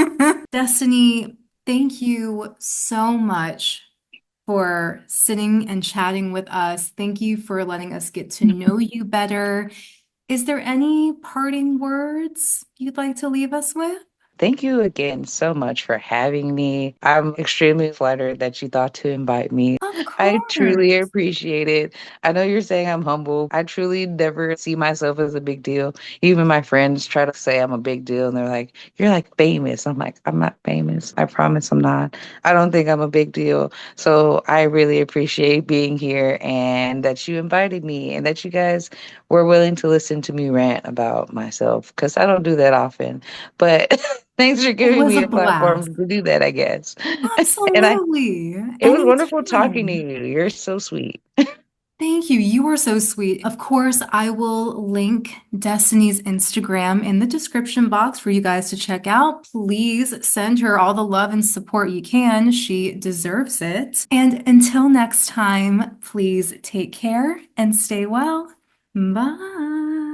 Destiny, thank you so much for sitting and chatting with us. Thank you for letting us get to know you better. Is there any parting words you'd like to leave us with? Thank you again so much for having me. I'm extremely flattered that you thought to invite me. Of I truly course. appreciate it. I know you're saying I'm humble. I truly never see myself as a big deal. Even my friends try to say I'm a big deal and they're like, "You're like famous." I'm like, "I'm not famous. I promise I'm not. I don't think I'm a big deal." So I really appreciate being here and that you invited me and that you guys were willing to listen to me rant about myself because I don't do that often. But thanks for It giving was me a a blast. platform to do that, I guess. And Absolutely. it was wonderful talking to Anytime. you. You're so sweet. Thank you. You were so sweet. Of course, I will link Destiny's Instagram in the description box for you guys to check out. Please send her all the love and support you can. She deserves it. And until next time, please take care and stay well. Bye.